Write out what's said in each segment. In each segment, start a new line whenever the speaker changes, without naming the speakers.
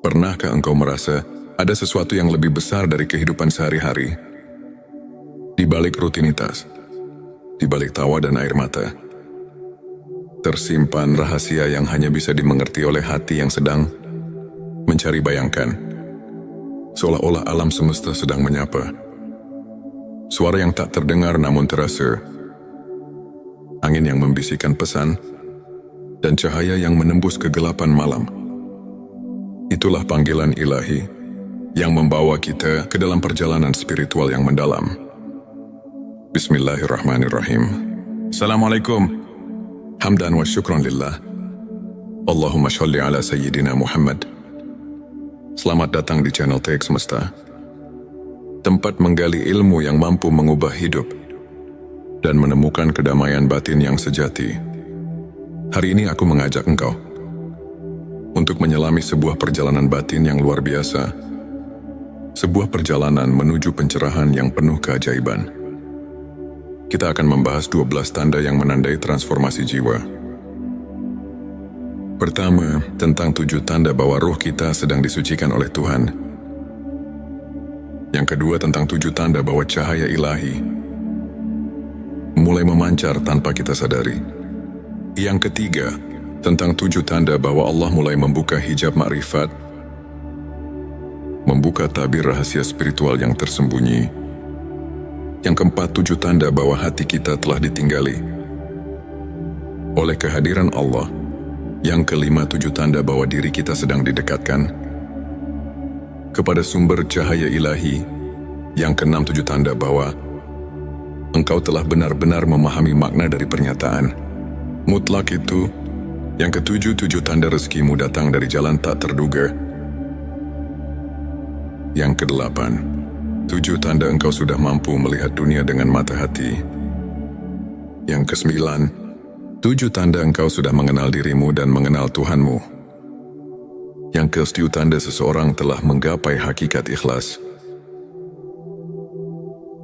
Pernahkah engkau merasa ada sesuatu yang lebih besar dari kehidupan sehari-hari? Di balik rutinitas, di balik tawa dan air mata, tersimpan rahasia yang hanya bisa dimengerti oleh hati yang sedang mencari. Bayangkan, seolah-olah alam semesta sedang menyapa. Suara yang tak terdengar namun terasa, angin yang membisikkan pesan, dan cahaya yang menembus kegelapan malam. Itulah panggilan ilahi yang membawa kita ke dalam perjalanan spiritual yang mendalam. Bismillahirrahmanirrahim. Assalamualaikum. Hamdan wa syukran lillah. Allahumma sholli ala Sayyidina Muhammad. Selamat datang di channel TX Semesta, tempat menggali ilmu yang mampu mengubah hidup dan menemukan kedamaian batin yang sejati. Hari ini aku mengajak engkau untuk menyelami sebuah perjalanan batin yang luar biasa, sebuah perjalanan menuju pencerahan yang penuh keajaiban. Kita akan membahas 12 tanda yang menandai transformasi jiwa. Pertama, tentang 7 tanda bahwa ruh kita sedang disucikan oleh Tuhan. Yang kedua, tentang 7 tanda bahwa cahaya ilahi mulai memancar tanpa kita sadari. Yang ketiga, tentang 7 tanda bahwa Allah mulai membuka hijab makrifat, membuka tabir rahasia spiritual yang tersembunyi. Yang keempat, 7 tanda bahwa hati kita telah ditinggali oleh kehadiran Allah. Yang kelima, 7 tanda bahwa diri kita sedang didekatkan kepada sumber cahaya ilahi. Yang keenam, 7 tanda bahwa engkau telah benar-benar memahami makna dari pernyataan mutlak itu. Yang ketujuh, 7 tanda rezekimu datang dari jalan tak terduga. Yang kedelapan, 7 tanda engkau sudah mampu melihat dunia dengan mata hati. Yang kesembilan, 7 tanda engkau sudah mengenal dirimu dan mengenal Tuhanmu. Yang ke-10 tanda seseorang telah menggapai hakikat ikhlas.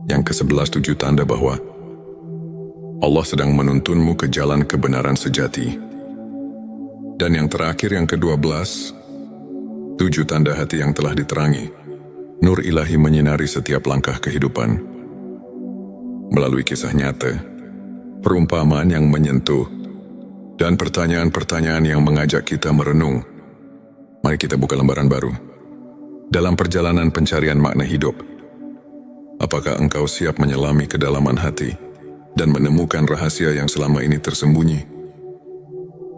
Yang ke-11, 7 tanda bahwa Allah sedang menuntunmu ke jalan kebenaran sejati. Dan yang terakhir, yang ke-12, 7 tanda hati yang telah diterangi. Nur ilahi menyinari setiap langkah kehidupan. Melalui kisah nyata, perumpamaan yang menyentuh, dan pertanyaan-pertanyaan yang mengajak kita merenung. Mari kita buka lembaran baru dalam perjalanan pencarian makna hidup. Apakah engkau siap menyelami kedalaman hati dan menemukan rahasia yang selama ini tersembunyi?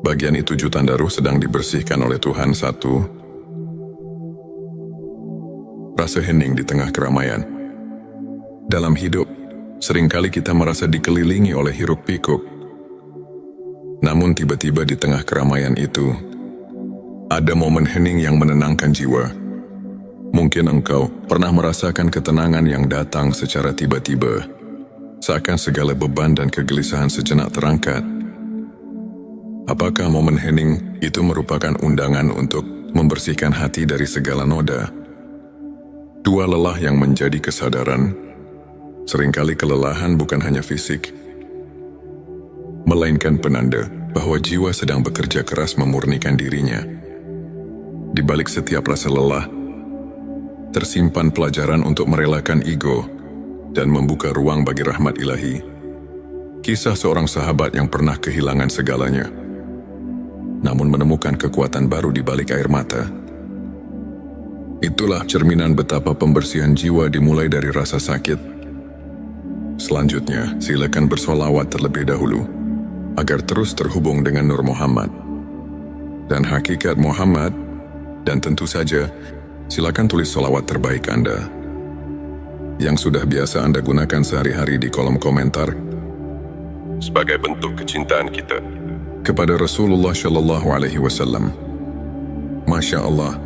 Bagian itu 7 tanda ruh sedang dibersihkan oleh Tuhan. 1. Rasa hening di tengah keramaian. Dalam hidup, seringkali kita merasa dikelilingi oleh hiruk-pikuk. Namun tiba-tiba di tengah keramaian itu, ada momen hening yang menenangkan jiwa. Mungkin engkau pernah merasakan ketenangan yang datang secara tiba-tiba, seakan segala beban dan kegelisahan sejenak terangkat. Apakah momen hening itu merupakan undangan untuk membersihkan hati dari segala noda? 2. Lelah yang menjadi kesadaran. Seringkali kelelahan bukan hanya fisik, melainkan penanda bahwa jiwa sedang bekerja keras memurnikan dirinya. Di balik setiap rasa lelah, tersimpan pelajaran untuk merelakan ego dan membuka ruang bagi rahmat ilahi. Kisah seorang sahabat yang pernah kehilangan segalanya, namun menemukan kekuatan baru di balik air mata. Itulah cerminan betapa pembersihan jiwa dimulai dari rasa sakit. Selanjutnya, silakan bersolawat terlebih dahulu, agar terus terhubung dengan Nur Muhammad dan hakikat Muhammad. Dan tentu saja, silakan tulis solawat terbaik Anda yang sudah biasa Anda gunakan sehari-hari di kolom komentar sebagai bentuk kecintaan kita kepada Rasulullah Shallallahu Alaihi Wasallam. Masya Allah,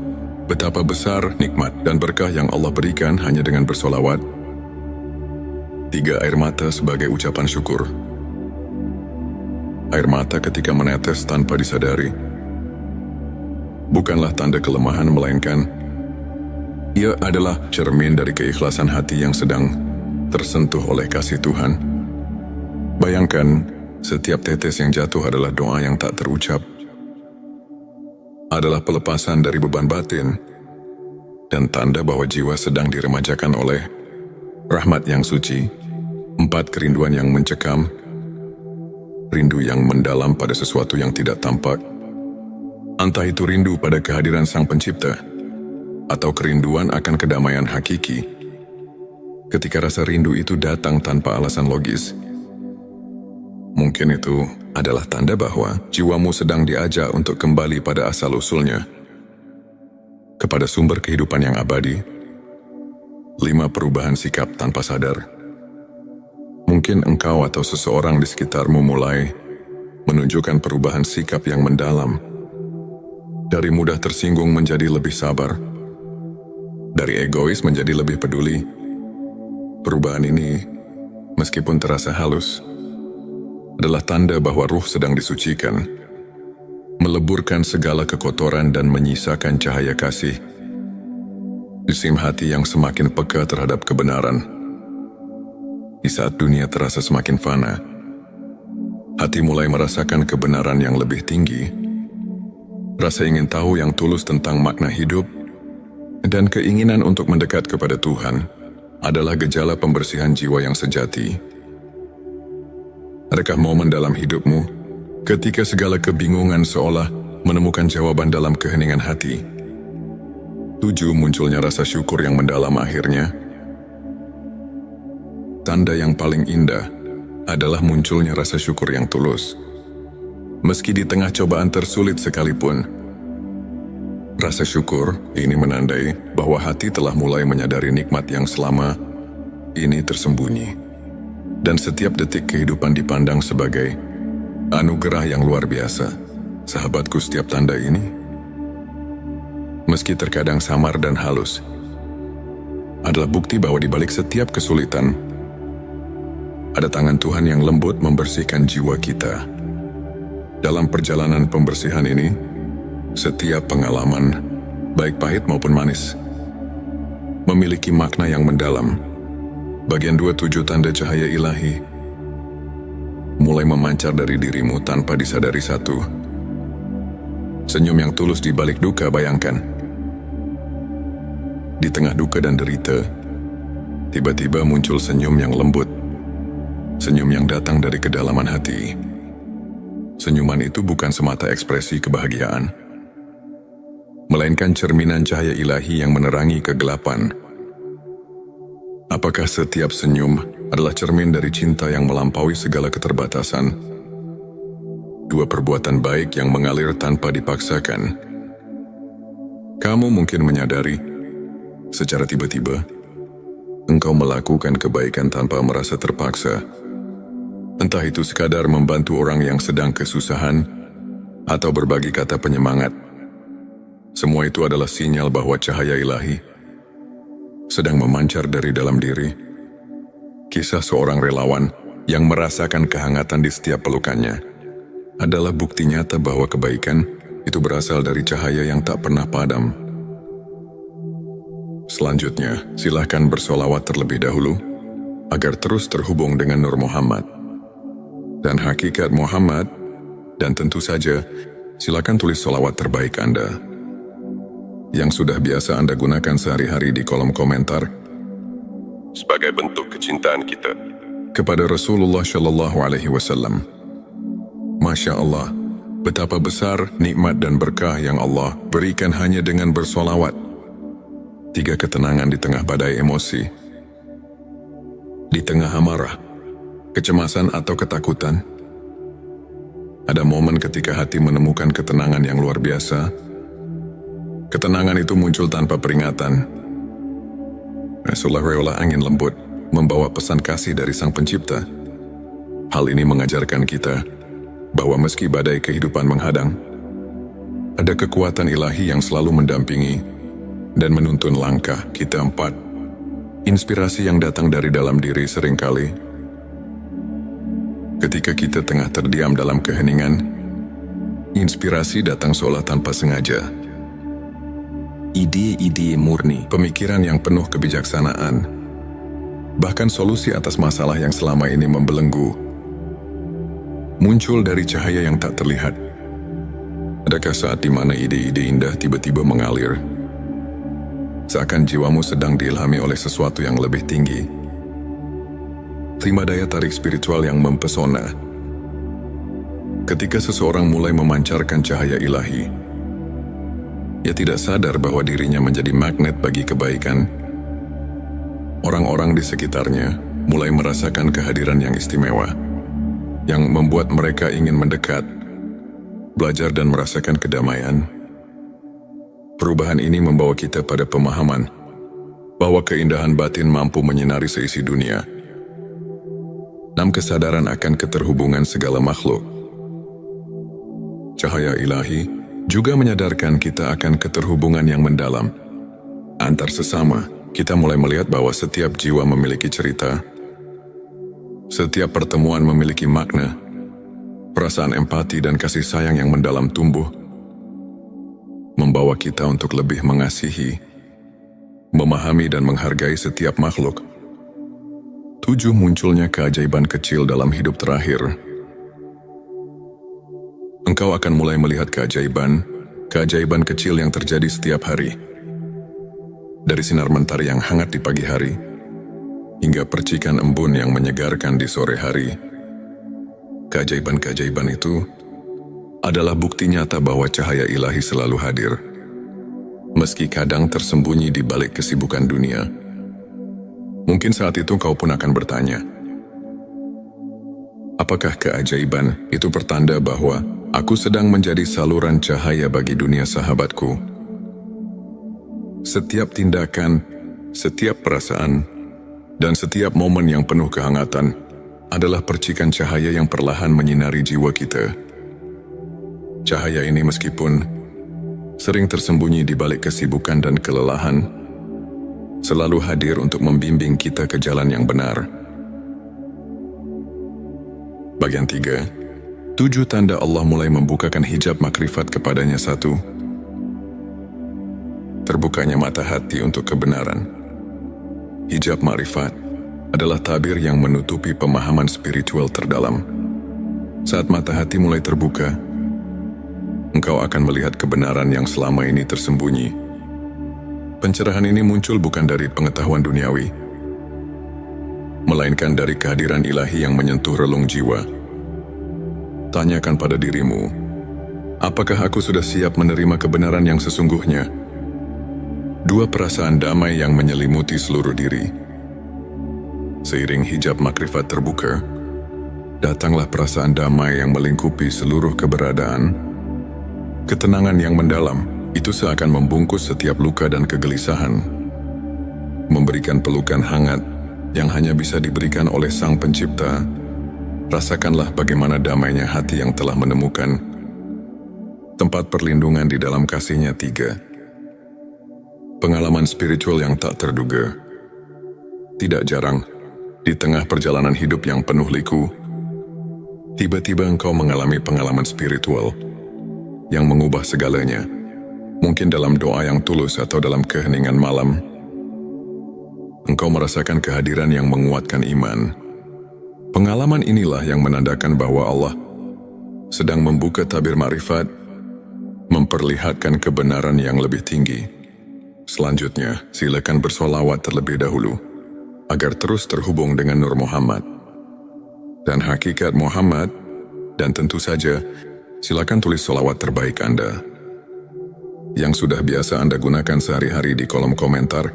betapa besar nikmat dan berkah yang Allah berikan hanya dengan bersolawat. 3. Air mata sebagai ucapan syukur. Air mata ketika menetes tanpa disadari bukanlah tanda kelemahan, melainkan ia adalah cermin dari keikhlasan hati yang sedang tersentuh oleh kasih Tuhan. Bayangkan, setiap tetes yang jatuh adalah doa yang tak terucap. adalah pelepasan dari beban batin dan tanda bahwa jiwa sedang diremajakan oleh rahmat yang suci. 4. Kerinduan yang mencekam, rindu yang mendalam pada sesuatu yang tidak tampak. Entah itu rindu pada kehadiran Sang Pencipta, atau kerinduan akan kedamaian hakiki. Ketika rasa rindu itu datang tanpa alasan logis, mungkin itu adalah tanda bahwa jiwamu sedang diajak untuk kembali pada asal-usulnya, kepada sumber kehidupan yang abadi. 5. Perubahan sikap tanpa sadar. Mungkin engkau atau seseorang di sekitarmu mulai menunjukkan perubahan sikap yang mendalam, dari mudah tersinggung menjadi lebih sabar, dari egois menjadi lebih peduli. Perubahan ini, meskipun terasa halus, adalah tanda bahwa ruh sedang disucikan, meleburkan segala kekotoran dan menyisakan cahaya kasih di sim hati yang semakin peka terhadap kebenaran. Di saat dunia terasa semakin fana, hati mulai merasakan kebenaran yang lebih tinggi. Rasa ingin tahu yang tulus tentang makna hidup dan keinginan untuk mendekat kepada Tuhan adalah gejala pembersihan jiwa yang sejati. Adakah momen dalam hidupmu ketika segala kebingungan seolah menemukan jawaban dalam keheningan hati? 7. Munculnya rasa syukur yang mendalam akhirnya. Tanda yang paling indah adalah munculnya rasa syukur yang tulus. Meski di tengah cobaan tersulit sekalipun, rasa syukur ini menandai bahwa hati telah mulai menyadari nikmat yang selama ini tersembunyi, dan setiap detik kehidupan dipandang sebagai anugerah yang luar biasa. Sahabatku, setiap tanda ini, meski terkadang samar dan halus, adalah bukti bahwa di balik setiap kesulitan, ada tangan Tuhan yang lembut membersihkan jiwa kita. Dalam perjalanan pembersihan ini, setiap pengalaman, baik pahit maupun manis, memiliki makna yang mendalam. Bagian 27. Tanda cahaya ilahi mulai memancar dari dirimu tanpa disadari. 1. Senyum yang tulus di balik duka. Bayangkan, di tengah duka dan derita, tiba-tiba muncul senyum yang lembut, senyum yang datang dari kedalaman hati. Senyuman itu bukan semata ekspresi kebahagiaan, melainkan cerminan cahaya ilahi yang menerangi kegelapan. Apakah setiap senyum adalah cermin dari cinta yang melampaui segala keterbatasan? 2. Perbuatan baik yang mengalir tanpa dipaksakan. Kamu mungkin menyadari, secara tiba-tiba, engkau melakukan kebaikan tanpa merasa terpaksa. Entah itu sekadar membantu orang yang sedang kesusahan, atau berbagi kata penyemangat. Semua itu adalah sinyal bahwa cahaya ilahi sedang memancar dari dalam diri. Kisah seorang relawan yang merasakan kehangatan di setiap pelukannya adalah bukti nyata bahwa kebaikan itu berasal dari cahaya yang tak pernah padam. Selanjutnya, silahkan bersolawat terlebih dahulu agar terus terhubung dengan Nur Muhammad dan hakikat Muhammad, dan tentu saja silakan tulis solawat terbaik Anda yang sudah biasa Anda gunakan sehari-hari di kolom komentar sebagai bentuk kecintaan kita kepada Rasulullah Shallallahu Alaihi Wasallam. Masya Allah, betapa besar nikmat dan berkah yang Allah berikan hanya dengan bersolawat. 3. Ketenangan di tengah badai emosi. Di tengah amarah, kecemasan atau ketakutan, ada momen ketika hati menemukan ketenangan yang luar biasa. Ketenangan itu muncul tanpa peringatan. Seolah-olah angin lembut membawa pesan kasih dari Sang Pencipta. Hal ini mengajarkan kita bahwa meski badai kehidupan menghadang, ada kekuatan ilahi yang selalu mendampingi dan menuntun langkah kita. 4. Inspirasi yang datang dari dalam diri. Seringkali ketika kita tengah terdiam dalam keheningan, inspirasi datang seolah tanpa sengaja. Ide-ide murni, pemikiran yang penuh kebijaksanaan, bahkan solusi atas masalah yang selama ini membelenggu, muncul dari cahaya yang tak terlihat. Adakah saat di mana ide-ide indah tiba-tiba mengalir? Seakan jiwamu sedang diilhami oleh sesuatu yang lebih tinggi. Terima daya tarik spiritual yang mempesona. Ketika seseorang mulai memancarkan cahaya ilahi, ia tidak sadar bahwa dirinya menjadi magnet bagi kebaikan. Orang-orang di sekitarnya mulai merasakan kehadiran yang istimewa, yang membuat mereka ingin mendekat, belajar dan merasakan kedamaian. Perubahan ini membawa kita pada pemahaman bahwa keindahan batin mampu menyinari seisi dunia. 6. Kesadaran akan keterhubungan segala makhluk. Cahaya ilahi juga menyadarkan kita akan keterhubungan yang mendalam antar sesama. Kita mulai melihat bahwa setiap jiwa memiliki cerita, setiap pertemuan memiliki makna, perasaan empati dan kasih sayang yang mendalam tumbuh, membawa kita untuk lebih mengasihi, memahami dan menghargai setiap makhluk. 7. Munculnya keajaiban kecil dalam hidup terakhir. Engkau akan mulai melihat keajaiban kecil yang terjadi setiap hari. Dari sinar mentari yang hangat di pagi hari, hingga percikan embun yang menyegarkan di sore hari. Keajaiban itu adalah bukti nyata bahwa cahaya ilahi selalu hadir, meski kadang tersembunyi di balik kesibukan dunia. Mungkin saat itu kau pun akan bertanya, apakah keajaiban itu pertanda bahwa aku sedang menjadi saluran cahaya bagi dunia sahabatku? Setiap tindakan, setiap perasaan, dan setiap momen yang penuh kehangatan adalah percikan cahaya yang perlahan menyinari jiwa kita. Cahaya ini meskipun sering tersembunyi di balik kesibukan dan kelelahan, selalu hadir untuk membimbing kita ke jalan yang benar. Bagian 3. 7 tanda Allah mulai membukakan hijab makrifat kepadanya. 1. Terbukanya mata hati untuk kebenaran. Hijab makrifat adalah tabir yang menutupi pemahaman spiritual terdalam. Saat mata hati mulai terbuka, engkau akan melihat kebenaran yang selama ini tersembunyi. Pencerahan ini muncul bukan dari pengetahuan duniawi, melainkan dari kehadiran ilahi yang menyentuh relung jiwa. Tanyakan pada dirimu, apakah aku sudah siap menerima kebenaran yang sesungguhnya? 2. Perasaan damai yang menyelimuti seluruh diri. Seiring hijab makrifat terbuka, datanglah perasaan damai yang melingkupi seluruh keberadaan. Ketenangan yang mendalam itu seakan membungkus setiap luka dan kegelisahan, memberikan pelukan hangat yang hanya bisa diberikan oleh Sang Pencipta. Rasakanlah bagaimana damainya hati yang telah menemukan tempat perlindungan di dalam kasih-Nya. 3. Pengalaman spiritual yang tak terduga. Tidak jarang, di tengah perjalanan hidup yang penuh liku, tiba-tiba engkau mengalami pengalaman spiritual yang mengubah segalanya. Mungkin dalam doa yang tulus atau dalam keheningan malam, engkau merasakan kehadiran yang menguatkan iman. Pengalaman inilah yang menandakan bahwa Allah sedang membuka tabir makrifat, memperlihatkan kebenaran yang lebih tinggi. Selanjutnya, silakan bersolawat terlebih dahulu, agar terus terhubung dengan Nur Muhammad dan hakikat Muhammad, dan tentu saja, silakan tulis solawat terbaik Anda yang sudah biasa Anda gunakan sehari-hari di kolom komentar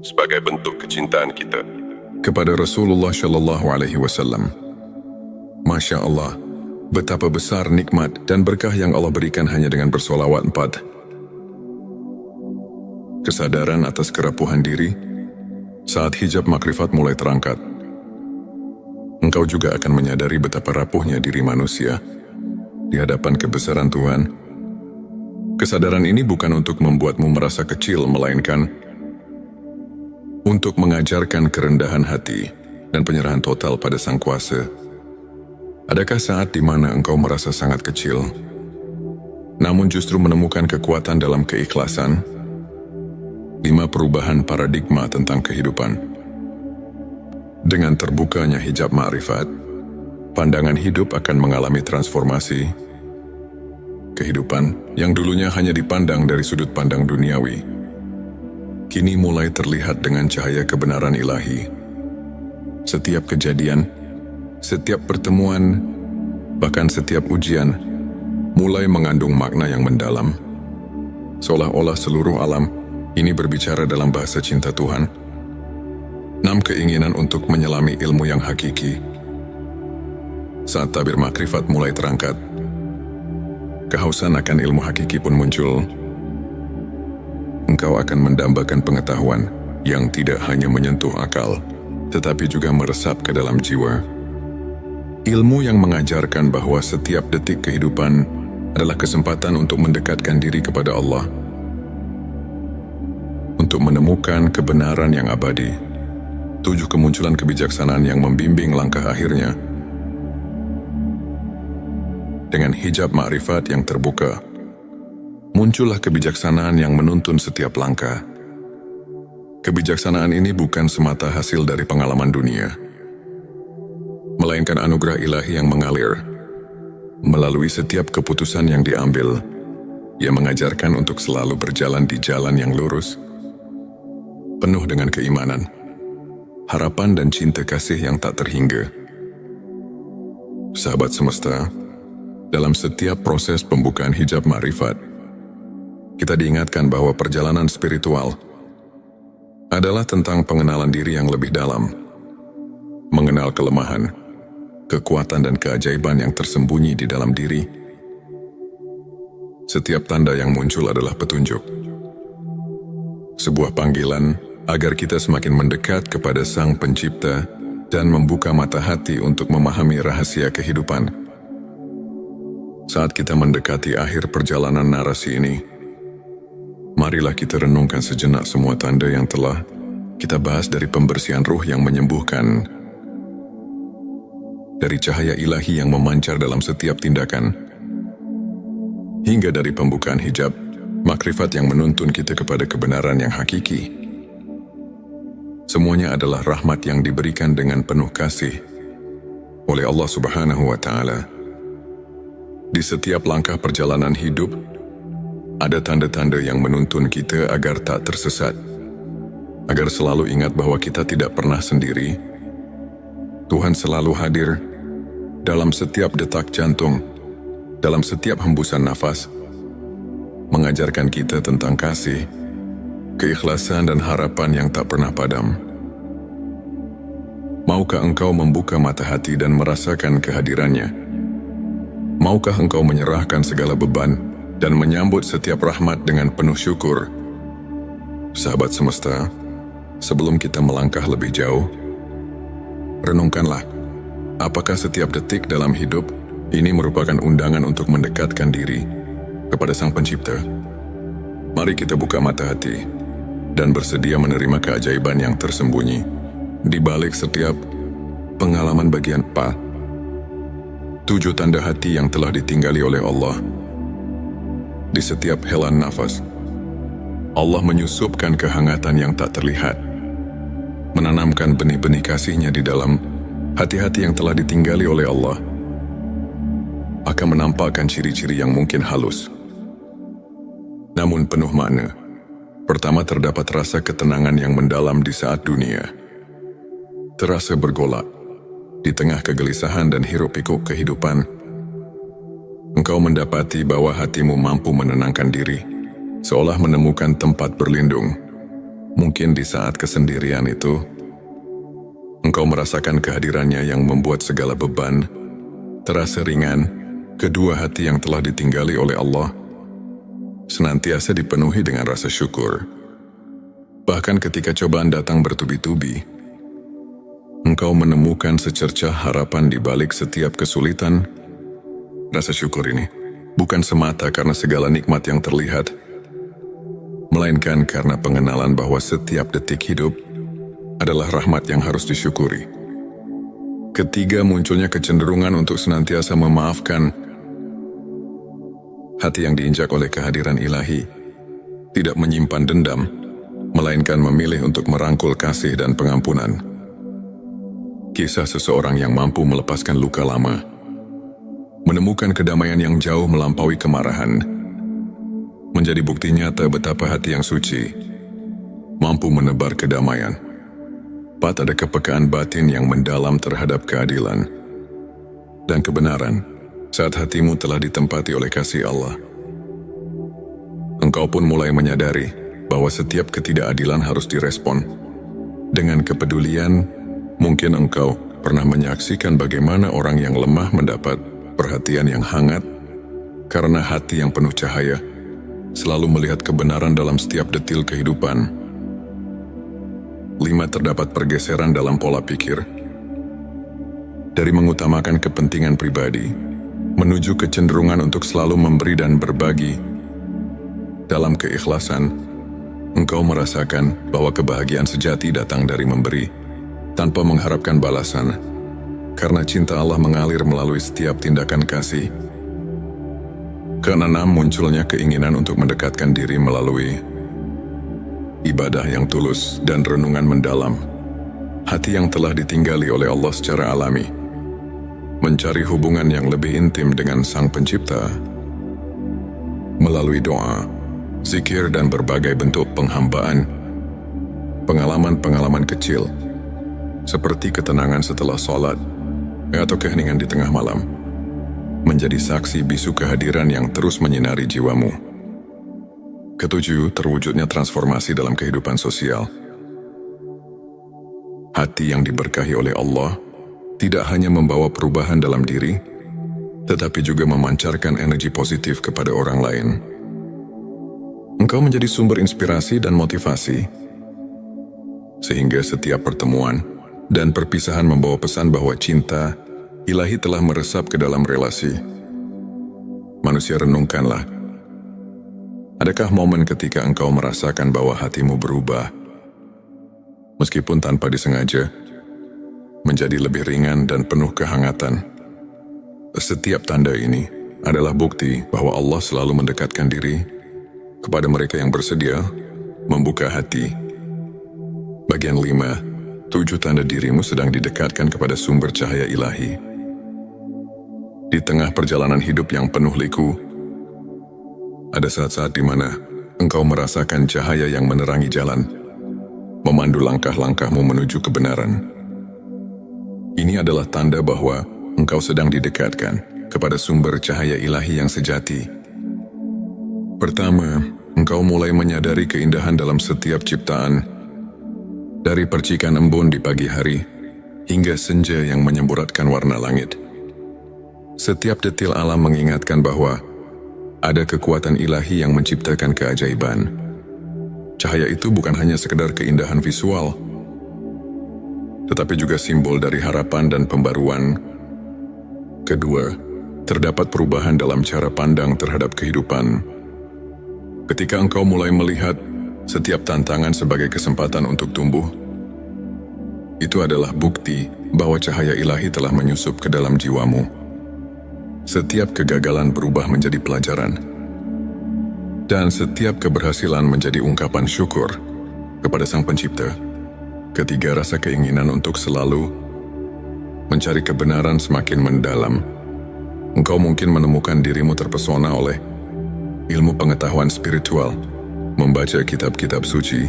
sebagai bentuk kecintaan kita kepada Rasulullah Shallallahu Alaihi Wasallam. Masya Allah, betapa besar nikmat dan berkah yang Allah berikan hanya dengan bersolawat 4. Kesadaran atas kerapuhan diri. Saat hijab makrifat mulai terangkat, engkau juga akan menyadari betapa rapuhnya diri manusia di hadapan kebesaran Tuhan. Kesadaran ini bukan untuk membuatmu merasa kecil, melainkan untuk mengajarkan kerendahan hati dan penyerahan total pada Sang Kuasa. Adakah saat di mana engkau merasa sangat kecil, namun justru menemukan kekuatan dalam keikhlasan? 5. Perubahan paradigma tentang kehidupan. Dengan terbukanya hijab ma'rifat, pandangan hidup akan mengalami transformasi. Kehidupan yang dulunya hanya dipandang dari sudut pandang duniawi, kini mulai terlihat dengan cahaya kebenaran ilahi. Setiap kejadian, setiap pertemuan, bahkan setiap ujian, mulai mengandung makna yang mendalam. Seolah-olah seluruh alam ini berbicara dalam bahasa cinta Tuhan. 6 keinginan untuk menyelami ilmu yang hakiki. Saat tabir makrifat mulai terangkat, kehausan akan ilmu hakiki pun muncul. Engkau akan mendambakan pengetahuan yang tidak hanya menyentuh akal, tetapi juga meresap ke dalam jiwa. Ilmu yang mengajarkan bahwa setiap detik kehidupan adalah kesempatan untuk mendekatkan diri kepada Allah, untuk menemukan kebenaran yang abadi. 7 kemunculan kebijaksanaan yang membimbing langkah akhirnya. Dengan hijab makrifat yang terbuka, muncullah kebijaksanaan yang menuntun setiap langkah. Kebijaksanaan ini bukan semata hasil dari pengalaman dunia, melainkan anugerah ilahi yang mengalir melalui setiap keputusan yang diambil. Ia mengajarkan untuk selalu berjalan di jalan yang lurus, penuh dengan keimanan, harapan dan cinta kasih yang tak terhingga. Sahabat semesta, dalam setiap proses pembukaan hijab makrifat, kita diingatkan bahwa perjalanan spiritual adalah tentang pengenalan diri yang lebih dalam, mengenal kelemahan, kekuatan dan keajaiban yang tersembunyi di dalam diri. Setiap tanda yang muncul adalah petunjuk, sebuah panggilan agar kita semakin mendekat kepada Sang Pencipta dan membuka mata hati untuk memahami rahasia kehidupan. Saat kita mendekati akhir perjalanan narasi ini, marilah kita renungkan sejenak semua tanda yang telah kita bahas, dari pembersihan ruh yang menyembuhkan, dari cahaya ilahi yang memancar dalam setiap tindakan, hingga dari pembukaan hijab makrifat yang menuntun kita kepada kebenaran yang hakiki. Semuanya adalah rahmat yang diberikan dengan penuh kasih oleh Allah Subhanahu wa Ta'ala. Di setiap langkah perjalanan hidup, ada tanda-tanda yang menuntun kita agar tak tersesat, agar selalu ingat bahwa kita tidak pernah sendiri. Tuhan selalu hadir dalam setiap detak jantung, dalam setiap hembusan nafas, mengajarkan kita tentang kasih, keikhlasan dan harapan yang tak pernah padam. Maukah engkau membuka mata hati dan merasakan kehadirannya? Maukah engkau menyerahkan segala beban dan menyambut setiap rahmat dengan penuh syukur? Sahabat semesta, sebelum kita melangkah lebih jauh, renungkanlah, apakah setiap detik dalam hidup ini merupakan undangan untuk mendekatkan diri kepada Sang Pencipta? Mari kita buka mata hati dan bersedia menerima keajaiban yang tersembunyi di balik setiap pengalaman bagian 7 tanda hati yang telah ditinggali oleh Allah. Di setiap helaan nafas, Allah menyusupkan kehangatan yang tak terlihat, menanamkan benih-benih kasih-Nya di dalam hati-hati yang telah ditinggali oleh Allah. Akan menampakkan ciri-ciri yang mungkin halus, namun penuh makna. Pertama, terdapat rasa ketenangan yang mendalam di saat dunia terasa bergolak. Di tengah kegelisahan dan hiruk-pikuk kehidupan, engkau mendapati bahwa hatimu mampu menenangkan diri, seolah menemukan tempat berlindung. Mungkin di saat kesendirian itu, engkau merasakan kehadirannya yang membuat segala beban terasa ringan. Kedua, hati yang telah ditinggali oleh Allah senantiasa dipenuhi dengan rasa syukur. Bahkan ketika cobaan datang bertubi-tubi, engkau menemukan secercah harapan di balik setiap kesulitan. Rasa syukur ini bukan semata karena segala nikmat yang terlihat, melainkan karena pengenalan bahwa setiap detik hidup adalah rahmat yang harus disyukuri. Ketiga, munculnya kecenderungan untuk senantiasa memaafkan. Hati yang diinjak oleh kehadiran ilahi tidak menyimpan dendam, melainkan memilih untuk merangkul kasih dan pengampunan. Kisah seseorang yang mampu melepaskan luka lama Menemukan kedamaian yang jauh melampaui kemarahan menjadi bukti nyata betapa hati yang suci mampu menebar kedamaian. 4. Ada kepekaan batin yang mendalam terhadap keadilan dan kebenaran. Saat hatimu telah ditempati oleh kasih Allah, engkau pun mulai menyadari bahwa setiap ketidakadilan harus direspon dengan kepedulian. Mungkin engkau pernah menyaksikan bagaimana orang yang lemah mendapat perhatian yang hangat karena hati yang penuh cahaya selalu melihat kebenaran dalam setiap detil kehidupan. 5. Terdapat pergeseran dalam pola pikir dari mengutamakan kepentingan pribadi menuju kecenderungan untuk selalu memberi dan berbagi. Dalam keikhlasan, engkau merasakan bahwa kebahagiaan sejati datang dari memberi tanpa mengharapkan balasan, karena cinta Allah mengalir melalui setiap tindakan kasih. 6. Munculnya keinginan untuk mendekatkan diri melalui ibadah yang tulus dan renungan mendalam. Hati yang telah ditinggali oleh Allah secara alami mencari hubungan yang lebih intim dengan Sang Pencipta melalui doa, zikir, dan berbagai bentuk penghambaan. Pengalaman-pengalaman kecil seperti ketenangan setelah sholat atau keheningan di tengah malam menjadi saksi bisu kehadiran yang terus menyinari jiwamu. 7. Terwujudnya transformasi dalam kehidupan sosial. Hati yang diberkahi oleh Allah tidak hanya membawa perubahan dalam diri, tetapi juga memancarkan energi positif kepada orang lain. Engkau menjadi sumber inspirasi dan motivasi, sehingga setiap pertemuan dan perpisahan membawa pesan bahwa cinta ilahi telah meresap ke dalam relasi. Manusia, renungkanlah. Adakah momen ketika engkau merasakan bahwa hatimu berubah, meskipun tanpa disengaja, menjadi lebih ringan dan penuh kehangatan? Setiap tanda ini adalah bukti bahwa Allah selalu mendekatkan diri kepada mereka yang bersedia membuka hati. Bagian 5. 7 tanda dirimu sedang didekatkan kepada sumber cahaya ilahi. Di tengah perjalanan hidup yang penuh liku, ada saat-saat di mana engkau merasakan cahaya yang menerangi jalan, memandu langkah-langkahmu menuju kebenaran. Ini adalah tanda bahwa engkau sedang didekatkan kepada sumber cahaya ilahi yang sejati. Pertama, engkau mulai menyadari keindahan dalam setiap ciptaan, dari percikan embun di pagi hari hingga senja yang menyemburatkan warna langit. Setiap detil alam mengingatkan bahwa ada kekuatan ilahi yang menciptakan keajaiban. Cahaya itu bukan hanya sekedar keindahan visual, tetapi juga simbol dari harapan dan pembaruan. Kedua, terdapat perubahan dalam cara pandang terhadap kehidupan. Ketika engkau mulai melihat setiap tantangan sebagai kesempatan untuk tumbuh, itu adalah bukti bahwa cahaya ilahi telah menyusup ke dalam jiwamu. Setiap kegagalan berubah menjadi pelajaran, dan setiap keberhasilan menjadi ungkapan syukur kepada Sang Pencipta. Ketiga, rasa keinginan untuk selalu mencari kebenaran semakin mendalam. Engkau mungkin menemukan dirimu terpesona oleh ilmu pengetahuan spiritual, membaca kitab-kitab suci,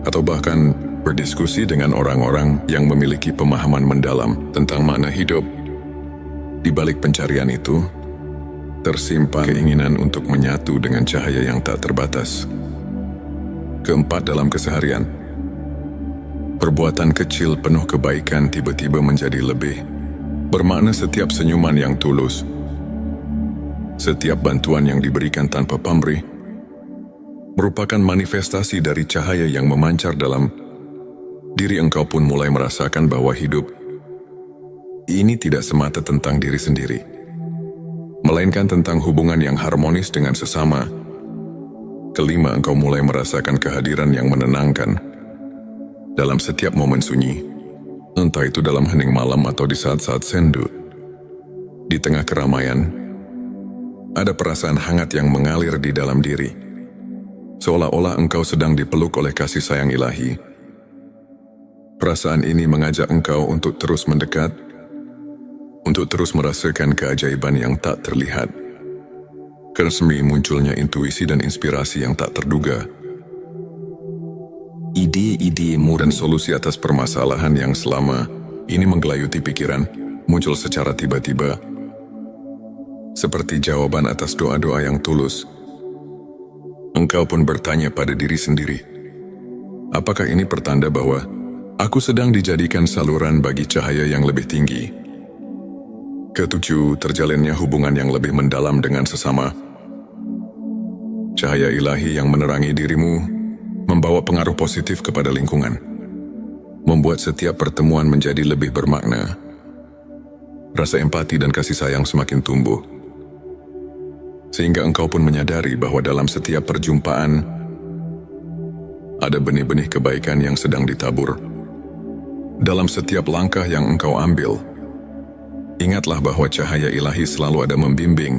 atau bahkan berdiskusi dengan orang-orang yang memiliki pemahaman mendalam tentang makna hidup. Di balik pencarian itu, tersimpan keinginan untuk menyatu dengan cahaya yang tak terbatas. Keempat, dalam keseharian, perbuatan kecil penuh kebaikan tiba-tiba menjadi lebih bermakna. Setiap senyuman yang tulus, setiap bantuan yang diberikan tanpa pamrih, merupakan manifestasi dari cahaya yang memancar dalam diri. Engkau pun mulai merasakan bahwa hidup ini tidak semata tentang diri sendiri, melainkan tentang hubungan yang harmonis dengan sesama. Kelima, engkau mulai merasakan kehadiran yang menenangkan dalam setiap momen sunyi, entah itu dalam hening malam atau di saat-saat sendu. Di tengah keramaian, ada perasaan hangat yang mengalir di dalam diri, seolah-olah engkau sedang dipeluk oleh kasih sayang ilahi. Perasaan ini mengajak engkau untuk terus mendekat, untuk terus merasakan keajaiban yang tak terlihat. Keresmi munculnya intuisi dan inspirasi yang tak terduga. Ide-idemu dan solusi atas permasalahan yang selama ini menggelayuti pikiran muncul secara tiba-tiba, seperti jawaban atas doa-doa yang tulus. Engkau pun bertanya pada diri sendiri, apakah ini pertanda bahwa aku sedang dijadikan saluran bagi cahaya yang lebih tinggi? Ketujuh, terjalinnya hubungan yang lebih mendalam dengan sesama. Cahaya ilahi yang menerangi dirimu membawa pengaruh positif kepada lingkungan, membuat setiap pertemuan menjadi lebih bermakna. Rasa empati dan kasih sayang semakin tumbuh, sehingga engkau pun menyadari bahwa dalam setiap perjumpaan ada benih-benih kebaikan yang sedang ditabur. Dalam setiap langkah yang engkau ambil, ingatlah bahwa cahaya ilahi selalu ada membimbing,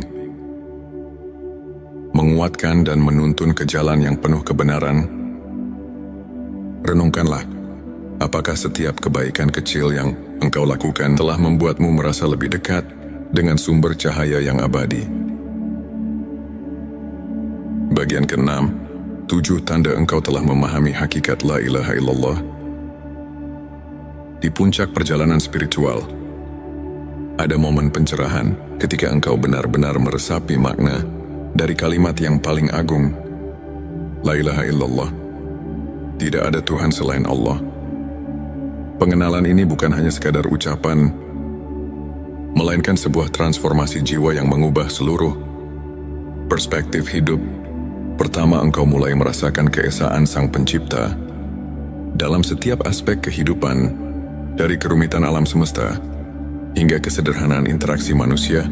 menguatkan dan menuntun ke jalan yang penuh kebenaran. Renungkanlah, apakah setiap kebaikan kecil yang engkau lakukan telah membuatmu merasa lebih dekat dengan sumber cahaya yang abadi. Bagian ke-6, 7 tanda engkau telah memahami hakikat la ilaha illallah. Di puncak perjalanan spiritual, ada momen pencerahan ketika engkau benar-benar meresapi makna dari kalimat yang paling agung, la ilaha illallah. Tidak ada Tuhan selain Allah. Pengenalan ini bukan hanya sekadar ucapan, melainkan sebuah transformasi jiwa yang mengubah seluruh perspektif hidup. Pertama, engkau mulai merasakan keesaan Sang Pencipta dalam setiap aspek kehidupan, dari kerumitan alam semesta hingga kesederhanaan interaksi manusia.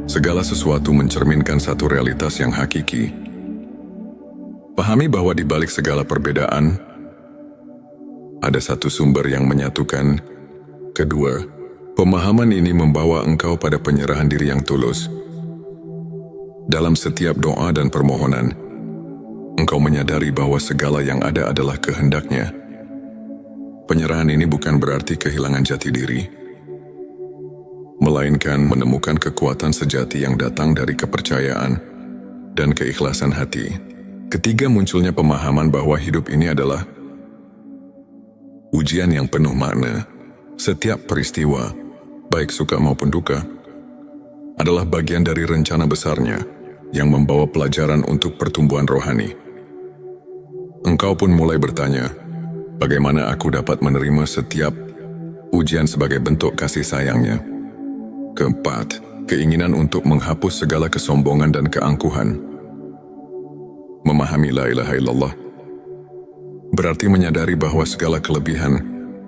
Segala sesuatu mencerminkan satu realitas yang hakiki. Pahami bahwa di balik segala perbedaan, ada satu sumber yang menyatukan. Kedua, pemahaman ini membawa engkau pada penyerahan diri yang tulus. Dalam setiap doa dan permohonan, engkau menyadari bahwa segala yang ada adalah kehendak-Nya. Penyerahan ini bukan berarti kehilangan jati diri, melainkan menemukan kekuatan sejati yang datang dari kepercayaan dan keikhlasan hati. Ketiga, munculnya pemahaman bahwa hidup ini adalah ujian yang penuh makna. Setiap peristiwa, baik suka maupun duka, adalah bagian dari rencana besarnya yang membawa pelajaran untuk pertumbuhan rohani. Engkau pun mulai bertanya, bagaimana aku dapat menerima setiap ujian sebagai bentuk kasih sayang-Nya? Keempat, keinginan untuk menghapus segala kesombongan dan keangkuhan. Memahami la ilaha illallah berarti menyadari bahwa segala kelebihan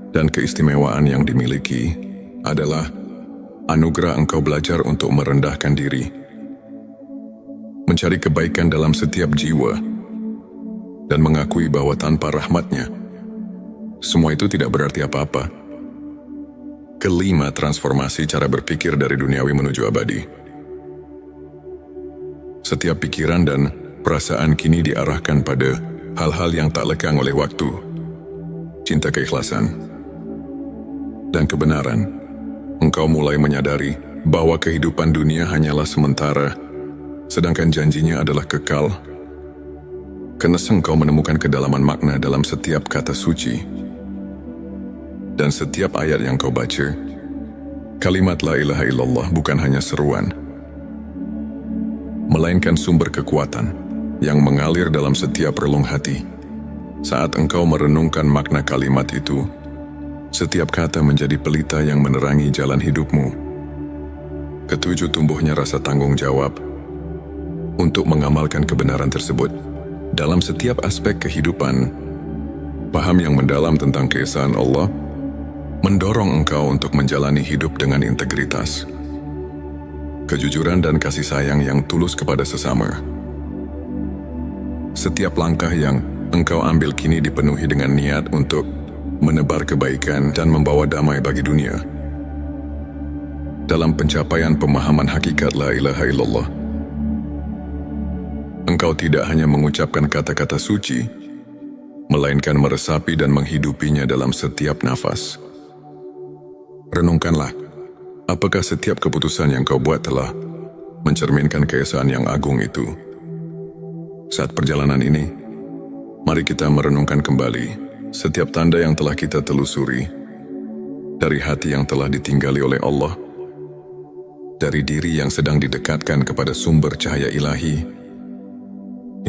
dan keistimewaan yang dimiliki adalah anugerah. Engkau belajar untuk merendahkan diri, mencari kebaikan dalam setiap jiwa, dan mengakui bahwa tanpa rahmat-Nya, semua itu tidak berarti apa-apa. Kelima, transformasi cara berpikir dari duniawi menuju abadi. Setiap pikiran dan perasaan kini diarahkan pada hal-hal yang tak lekang oleh waktu, cinta, keikhlasan, dan kebenaran. Engkau mulai menyadari bahwa kehidupan dunia hanyalah sementara, sedangkan janjinya adalah kekal. Karena engkau menemukan kedalaman makna dalam setiap kata suci dan setiap ayat yang kau baca. Kalimat la ilaha illallah bukan hanya seruan, melainkan sumber kekuatan yang mengalir dalam setiap relung hati. Saat engkau merenungkan makna kalimat itu, setiap kata menjadi pelita yang menerangi jalan hidupmu. Ketujuh, tumbuhnya rasa tanggung jawab untuk mengamalkan kebenaran tersebut dalam setiap aspek kehidupan. Paham yang mendalam tentang keesaan Allah mendorong engkau untuk menjalani hidup dengan integritas, kejujuran dan kasih sayang yang tulus kepada sesama. Setiap langkah yang engkau ambil kini dipenuhi dengan niat untuk menebar kebaikan dan membawa damai bagi dunia. Dalam pencapaian pemahaman hakikat la ilaha illallah, engkau tidak hanya mengucapkan kata-kata suci, melainkan meresapi dan menghidupinya dalam setiap nafas. Renungkanlah, Apakah setiap keputusan yang kau buat telah mencerminkan keesaan yang agung itu? Saat perjalanan ini, mari kita merenungkan kembali setiap tanda yang telah kita telusuri, dari hati yang telah ditinggali oleh Allah, dari diri yang sedang didekatkan kepada sumber cahaya ilahi,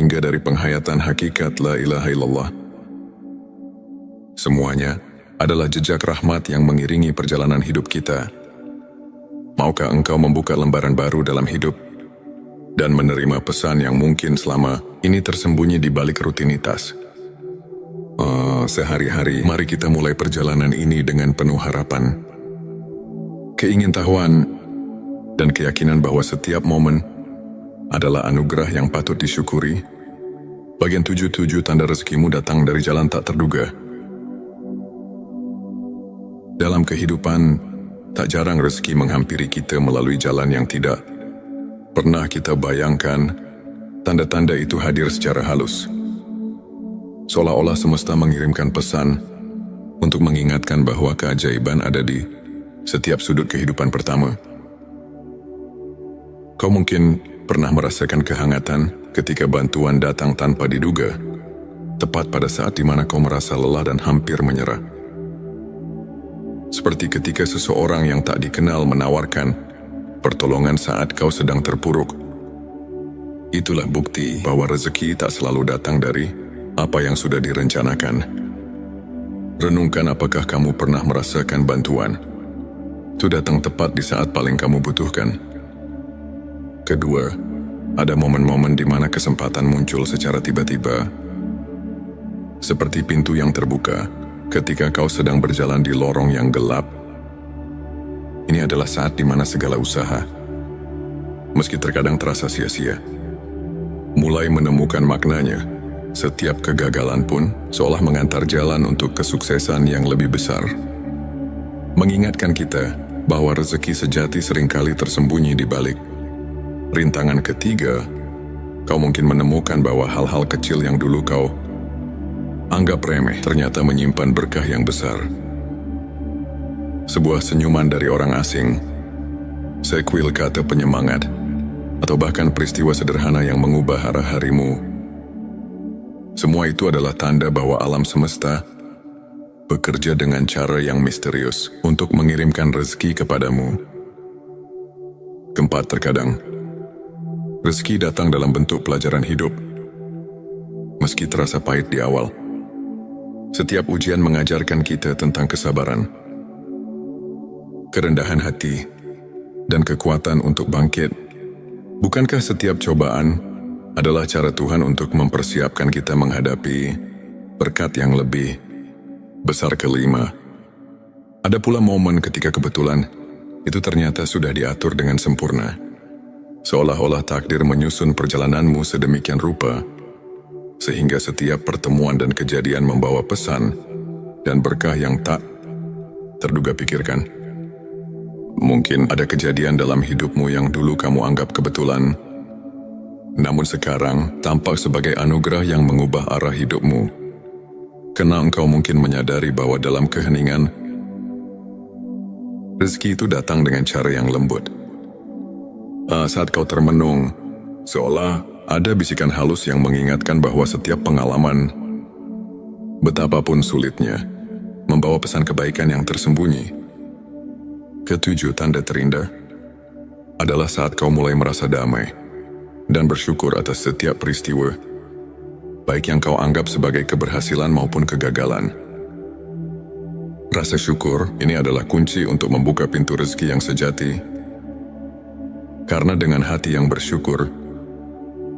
hingga dari penghayatan hakikat la ilaha illallah. Semuanya adalah jejak rahmat yang mengiringi perjalanan hidup kita. Maukah engkau membuka lembaran baru dalam hidup dan menerima pesan yang mungkin selama ini tersembunyi di balik rutinitas? Sehari-hari, mari kita mulai perjalanan ini dengan penuh harapan, keingintahuan, dan keyakinan bahwa setiap momen adalah anugerah yang patut disyukuri. Bagian 77 tanda rezekimu datang dari jalan tak terduga. Dalam kehidupan, tak jarang rezeki menghampiri kita melalui jalan yang tidak pernah kita bayangkan. Tanda-tanda itu hadir secara halus, seolah-olah semesta mengirimkan pesan untuk mengingatkan bahwa keajaiban ada di setiap sudut kehidupan pertama. Kau mungkin pernah merasakan kehangatan ketika bantuan datang tanpa diduga, tepat pada saat di mana kau merasa lelah dan hampir menyerah. Seperti ketika seseorang yang tak dikenal menawarkan pertolongan saat kau sedang terpuruk. Itulah bukti bahwa rezeki tak selalu datang dari apa yang sudah direncanakan. Renungkan, apakah kamu pernah merasakan bantuan itu datang tepat di saat paling kamu butuhkan? Kedua, ada momen-momen di mana kesempatan muncul secara tiba-tiba, seperti pintu yang terbuka ketika kau sedang berjalan di lorong yang gelap. Ini adalah saat di mana segala usaha, meski terkadang terasa sia-sia, mulai menemukan maknanya. Setiap kegagalan pun seolah mengantar jalan untuk kesuksesan yang lebih besar, mengingatkan kita bahwa rezeki sejati seringkali tersembunyi di balik rintangan. Ketiga, kau mungkin menemukan bahwa hal-hal kecil yang dulu kau anggap remeh ternyata menyimpan berkah yang besar. Sebuah senyuman dari orang asing, sekuil kata penyemangat, atau bahkan peristiwa sederhana yang mengubah arah harimu. Semua itu adalah tanda bahwa alam semesta bekerja dengan cara yang misterius untuk mengirimkan rezeki kepadamu. Keempat, terkadang rezeki datang dalam bentuk pelajaran hidup. Meski terasa pahit di awal, setiap ujian mengajarkan kita tentang kesabaran, kerendahan hati, dan kekuatan untuk bangkit. Bukankah setiap cobaan adalah cara Tuhan untuk mempersiapkan kita menghadapi berkat yang lebih besar? Kelima, ada pula momen ketika kebetulan itu ternyata sudah diatur dengan sempurna, seolah-olah takdir menyusun perjalananmu sedemikian rupa, sehingga setiap pertemuan dan kejadian membawa pesan dan berkah yang tak terduga. Pikirkan, mungkin ada kejadian dalam hidupmu yang dulu kamu anggap kebetulan, namun sekarang tampak sebagai anugerah yang mengubah arah hidupmu. Karena engkau mungkin menyadari bahwa dalam keheningan, rezeki itu datang dengan cara yang lembut. Saat kau termenung, seolah ada bisikan halus yang mengingatkan bahwa setiap pengalaman, betapapun sulitnya, membawa pesan kebaikan yang tersembunyi. Ketujuh, tanda terindah adalah saat kau mulai merasa damai dan bersyukur atas setiap peristiwa, baik yang kau anggap sebagai keberhasilan maupun kegagalan. Rasa syukur ini adalah kunci untuk membuka pintu rezeki yang sejati. Karena dengan hati yang bersyukur,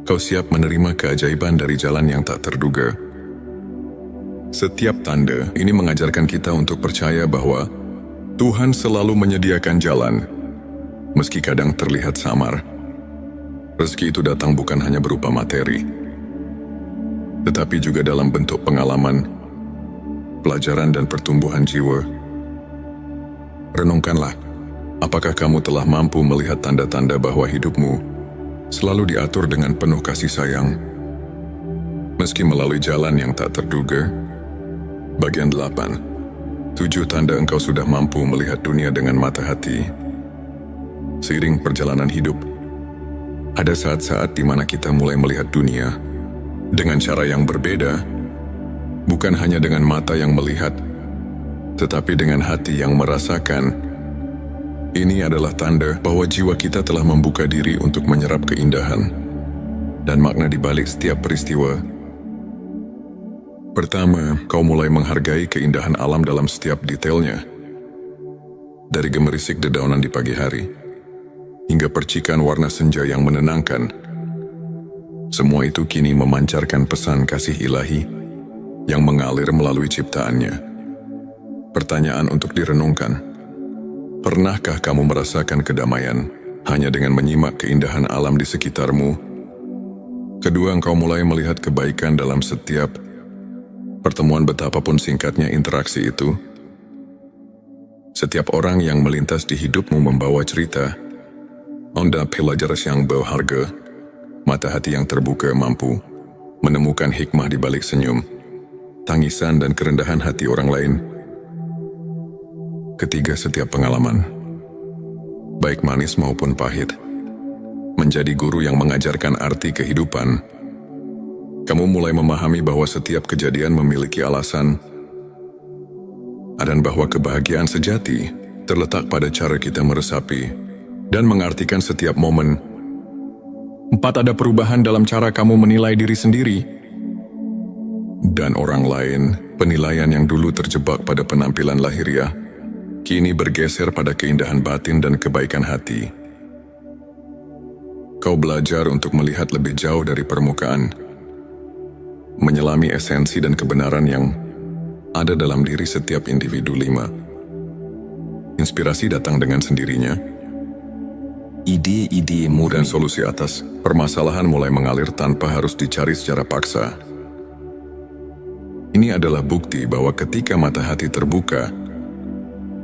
kau siap menerima keajaiban dari jalan yang tak terduga. Setiap tanda ini mengajarkan kita untuk percaya bahwa Tuhan selalu menyediakan jalan, meski kadang terlihat samar. Rezeki itu datang bukan hanya berupa materi, tetapi juga dalam bentuk pengalaman, pelajaran, dan pertumbuhan jiwa. Renungkanlah, apakah kamu telah mampu melihat tanda-tanda bahwa hidupmu selalu diatur dengan penuh kasih sayang, meski melalui jalan yang tak terduga? Bagian 8. 7 tanda engkau sudah mampu melihat dunia dengan mata hati Seiring perjalanan hidup, ada saat-saat di mana kita mulai melihat dunia dengan cara yang berbeda, bukan hanya dengan mata yang melihat, tetapi dengan hati yang merasakan. Ini adalah tanda bahwa jiwa kita telah membuka diri untuk menyerap keindahan dan makna di balik setiap peristiwa. Pertama, kau mulai menghargai keindahan alam dalam setiap detailnya. Dari gemerisik dedaunan di pagi hari, hingga percikan warna senja yang menenangkan. Semua itu kini memancarkan pesan kasih ilahi yang mengalir melalui ciptaannya. Pertanyaan untuk direnungkan. Pernahkah kamu merasakan kedamaian hanya dengan menyimak keindahan alam di sekitarmu? Kedua, engkau mulai melihat kebaikan dalam setiap pertemuan, betapapun singkatnya interaksi itu. Setiap orang yang melintas di hidupmu membawa cerita, onda pelajaran yang berharga, mata hati yang terbuka mampu menemukan hikmah di balik senyum, tangisan dan kerendahan hati orang lain. Ketiga, setiap pengalaman, baik manis maupun pahit, menjadi guru yang mengajarkan arti kehidupan. Kamu mulai memahami bahwa setiap kejadian memiliki alasan, dan bahwa kebahagiaan sejati terletak pada cara kita meresapi dan mengartikan setiap momen. 4, ada perubahan dalam cara kamu menilai diri sendiri dan orang lain. Penilaian yang dulu terjebak pada penampilan lahiriah, kini bergeser pada keindahan batin dan kebaikan hati. Kau belajar untuk melihat lebih jauh dari permukaan, menyelami esensi dan kebenaran yang ada dalam diri setiap individu. 5. Inspirasi datang dengan sendirinya. Ide-idemu dan solusi atas permasalahan mulai mengalir tanpa harus dicari secara paksa. Ini adalah bukti bahwa ketika mata hati terbuka,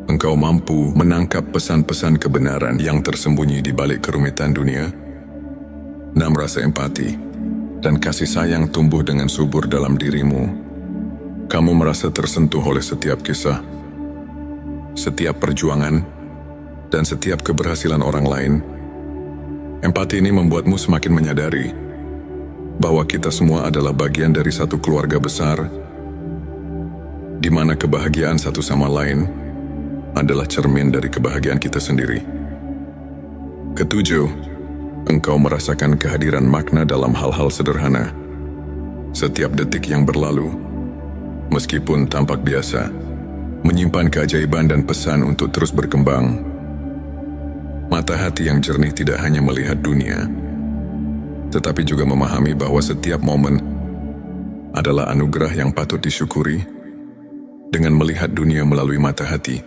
engkau mampu menangkap pesan-pesan kebenaran yang tersembunyi di balik kerumitan dunia. 6. Rasa empati dan kasih sayang tumbuh dengan subur dalam dirimu. Kamu merasa tersentuh oleh setiap kisah, setiap perjuangan, dan setiap keberhasilan orang lain. Empati ini membuatmu semakin menyadari bahwa kita semua adalah bagian dari satu keluarga besar, di mana kebahagiaan satu sama lain adalah cermin dari kebahagiaan kita sendiri. 7. Engkau merasakan kehadiran makna dalam hal-hal sederhana. Setiap detik yang berlalu, meskipun tampak biasa, menyimpan keajaiban dan pesan untuk terus berkembang. Mata hati yang jernih tidak hanya melihat dunia, tetapi juga memahami bahwa setiap momen adalah anugerah yang patut disyukuri. Dengan melihat dunia melalui mata hati,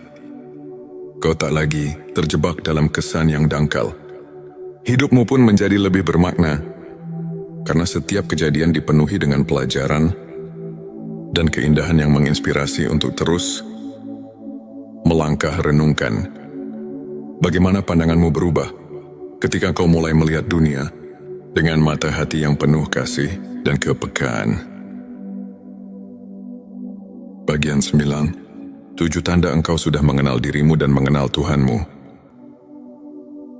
kau tak lagi terjebak dalam kesan yang dangkal. Hidupmu pun menjadi lebih bermakna, karena setiap kejadian dipenuhi dengan pelajaran dan keindahan yang menginspirasi untuk terus melangkah. Renungkan, bagaimana pandanganmu berubah ketika kau mulai melihat dunia dengan mata hati yang penuh kasih dan kepekaan. Bagian 9. 7 tanda engkau sudah mengenal dirimu dan mengenal Tuhanmu.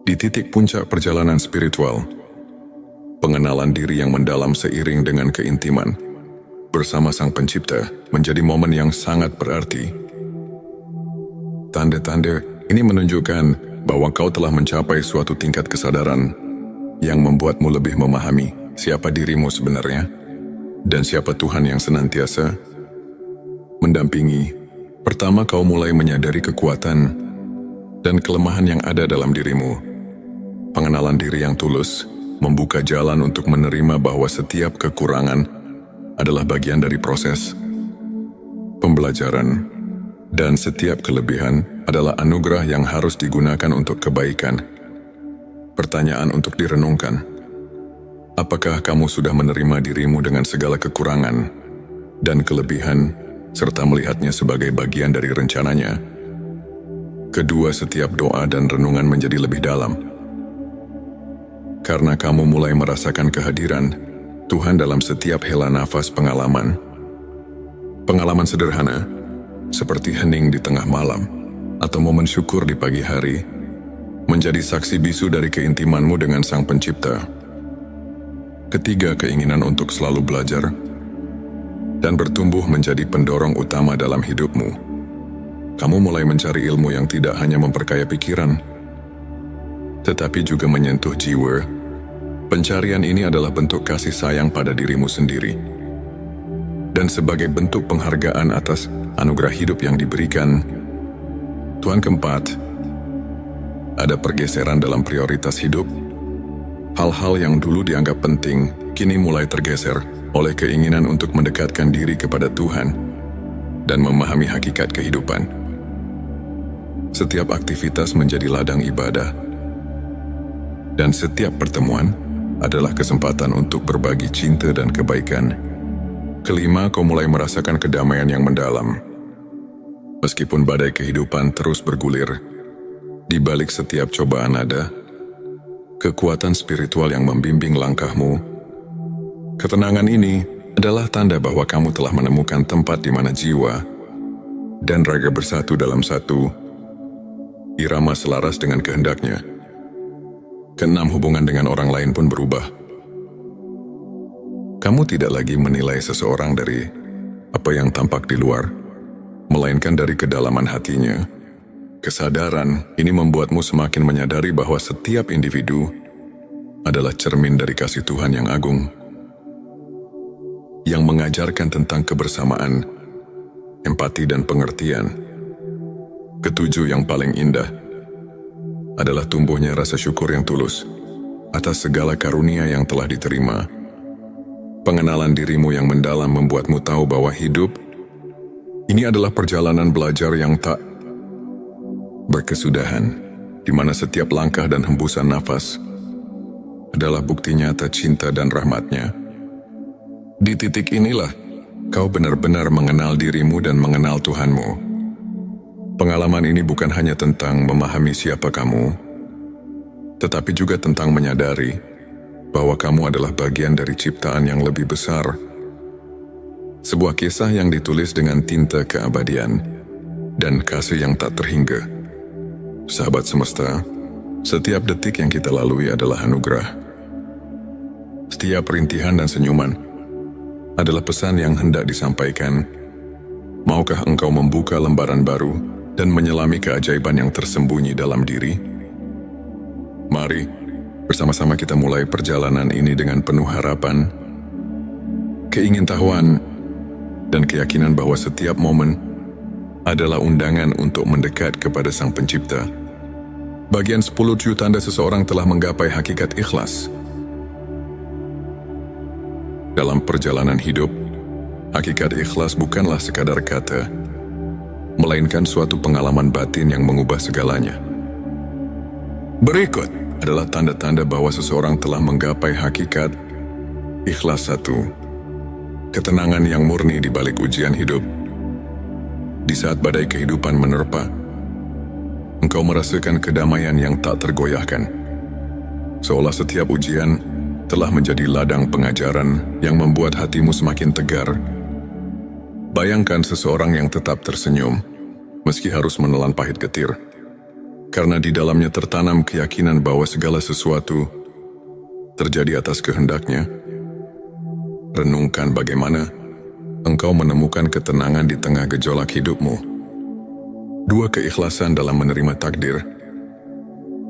Di titik puncak perjalanan spiritual, pengenalan diri yang mendalam seiring dengan keintiman bersama Sang Pencipta menjadi momen yang sangat berarti. Tanda-tanda ini menunjukkan bahwa kau telah mencapai suatu tingkat kesadaran yang membuatmu lebih memahami siapa dirimu sebenarnya dan siapa Tuhan yang senantiasa mendampingi. Pertama, kau mulai menyadari kekuatan dan kelemahan yang ada dalam dirimu. Pengenalan diri yang tulus membuka jalan untuk menerima bahwa setiap kekurangan adalah bagian dari proses pembelajaran, dan setiap kelebihan adalah anugerah yang harus digunakan untuk kebaikan. Pertanyaan untuk direnungkan. Apakah kamu sudah menerima dirimu dengan segala kekurangan dan kelebihan, serta melihatnya sebagai bagian dari rencananya? Kedua, setiap doa dan renungan menjadi lebih dalam, karena kamu mulai merasakan kehadiran Tuhan dalam setiap hela nafas. Pengalaman sederhana, seperti hening di tengah malam atau momen syukur di pagi hari, menjadi saksi bisu dari keintimanmu dengan Sang Pencipta. Ketiga, keinginan untuk selalu belajar dan bertumbuh menjadi pendorong utama dalam hidupmu. Kamu mulai mencari ilmu yang tidak hanya memperkaya pikiran, tetapi juga menyentuh jiwa. Pencarian ini adalah bentuk kasih sayang pada dirimu sendiri. Dan sebagai bentuk penghargaan atas anugerah hidup yang diberikan, Tuhan. Keempat, ada pergeseran dalam prioritas hidup. Hal-hal yang dulu dianggap penting, kini mulai tergeser oleh keinginan untuk mendekatkan diri kepada Tuhan dan memahami hakikat kehidupan. Setiap aktivitas menjadi ladang ibadah, dan setiap pertemuan adalah kesempatan untuk berbagi cinta dan kebaikan. Kelima, kau mulai merasakan kedamaian yang mendalam. Meskipun badai kehidupan terus bergulir, di balik setiap cobaan ada kekuatan spiritual yang membimbing langkahmu. Ketenangan ini adalah tanda bahwa kamu telah menemukan tempat di mana jiwa dan raga bersatu dalam satu irama selaras dengan kehendaknya. Keenam, hubungan dengan orang lain pun berubah. Kamu tidak lagi menilai seseorang dari apa yang tampak di luar, melainkan dari kedalaman hatinya. Kesadaran ini membuatmu semakin menyadari bahwa setiap individu adalah cermin dari kasih Tuhan yang agung, yang mengajarkan tentang kebersamaan, empati dan pengertian. Ketujuh, yang paling indah adalah tumbuhnya rasa syukur yang tulus atas segala karunia yang telah diterima. Pengenalan dirimu yang mendalam membuatmu tahu bahwa hidup ini adalah perjalanan belajar yang tak berkesudahan, di mana setiap langkah dan hembusan nafas adalah bukti nyata cinta dan rahmat-Nya. Di titik inilah kau benar-benar mengenal dirimu dan mengenal Tuhanmu. Pengalaman ini bukan hanya tentang memahami siapa kamu, tetapi juga tentang menyadari bahwa kamu adalah bagian dari ciptaan yang lebih besar. Sebuah kisah yang ditulis dengan tinta keabadian dan kasih yang tak terhingga. Sahabat semesta, setiap detik yang kita lalui adalah anugerah. Setiap rintihan dan senyuman adalah pesan yang hendak disampaikan. Maukah engkau membuka lembaran baru dan menyelami keajaiban yang tersembunyi dalam diri? Mari, bersama-sama kita mulai perjalanan ini dengan penuh harapan, keingintahuan, dan keyakinan bahwa setiap momen adalah undangan untuk mendekat kepada Sang Pencipta. Bagian 10, tanda seseorang telah menggapai hakikat ikhlas. Dalam perjalanan hidup, hakikat ikhlas bukanlah sekadar kata, melainkan suatu pengalaman batin yang mengubah segalanya. Berikut adalah tanda-tanda bahwa seseorang telah menggapai hakikat ikhlas. 1. Ketenangan yang murni di balik ujian hidup. Di saat badai kehidupan menerpa, engkau merasakan kedamaian yang tak tergoyahkan. Seolah setiap ujian telah menjadi ladang pengajaran yang membuat hatimu semakin tegar. Bayangkan seseorang yang tetap tersenyum, meski harus menelan pahit getir, karena di dalamnya tertanam keyakinan bahwa segala sesuatu terjadi atas kehendaknya. Renungkan bagaimana engkau menemukan ketenangan di tengah gejolak hidupmu. 2. Keikhlasan dalam menerima takdir.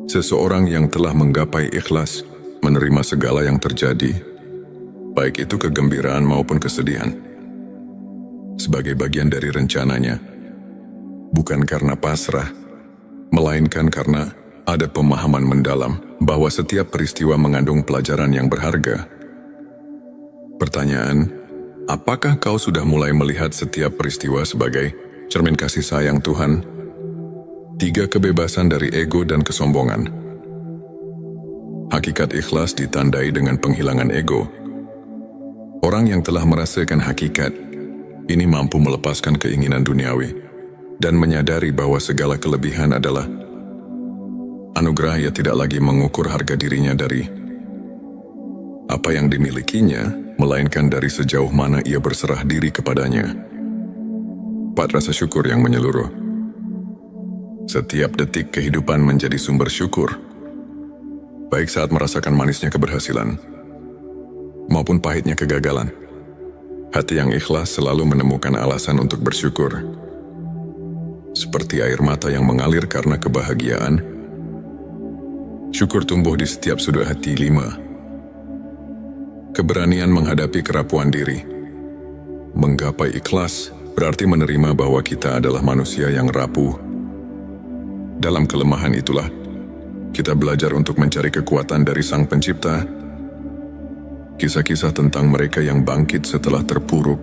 Seseorang yang telah menggapai ikhlas menerima segala yang terjadi, baik itu kegembiraan maupun kesedihan, sebagai bagian dari rencananya, bukan karena pasrah, melainkan karena ada pemahaman mendalam bahwa setiap peristiwa mengandung pelajaran yang berharga. Pertanyaan, apakah kau sudah mulai melihat setiap peristiwa sebagai cermin kasih sayang Tuhan? 3. Kebebasan dari ego dan kesombongan. Hakikat ikhlas ditandai dengan penghilangan ego. Orang yang telah merasakan hakikat ini mampu melepaskan keinginan duniawi dan menyadari bahwa segala kelebihan adalah anugerah. Ia tidak lagi mengukur harga dirinya dari apa yang dimilikinya, melainkan dari sejauh mana ia berserah diri kepadanya. 4. Rasa syukur yang menyeluruh. Setiap detik kehidupan menjadi sumber syukur, baik saat merasakan manisnya keberhasilan, maupun pahitnya kegagalan. Hati yang ikhlas selalu menemukan alasan untuk bersyukur. Seperti air mata yang mengalir karena kebahagiaan, syukur tumbuh di setiap sudut hati. 5. Keberanian menghadapi kerapuan diri. Menggapai ikhlas berarti menerima bahwa kita adalah manusia yang rapuh. Dalam kelemahan itulah, kita belajar untuk mencari kekuatan dari Sang Pencipta. Kisah-kisah tentang mereka yang bangkit setelah terpuruk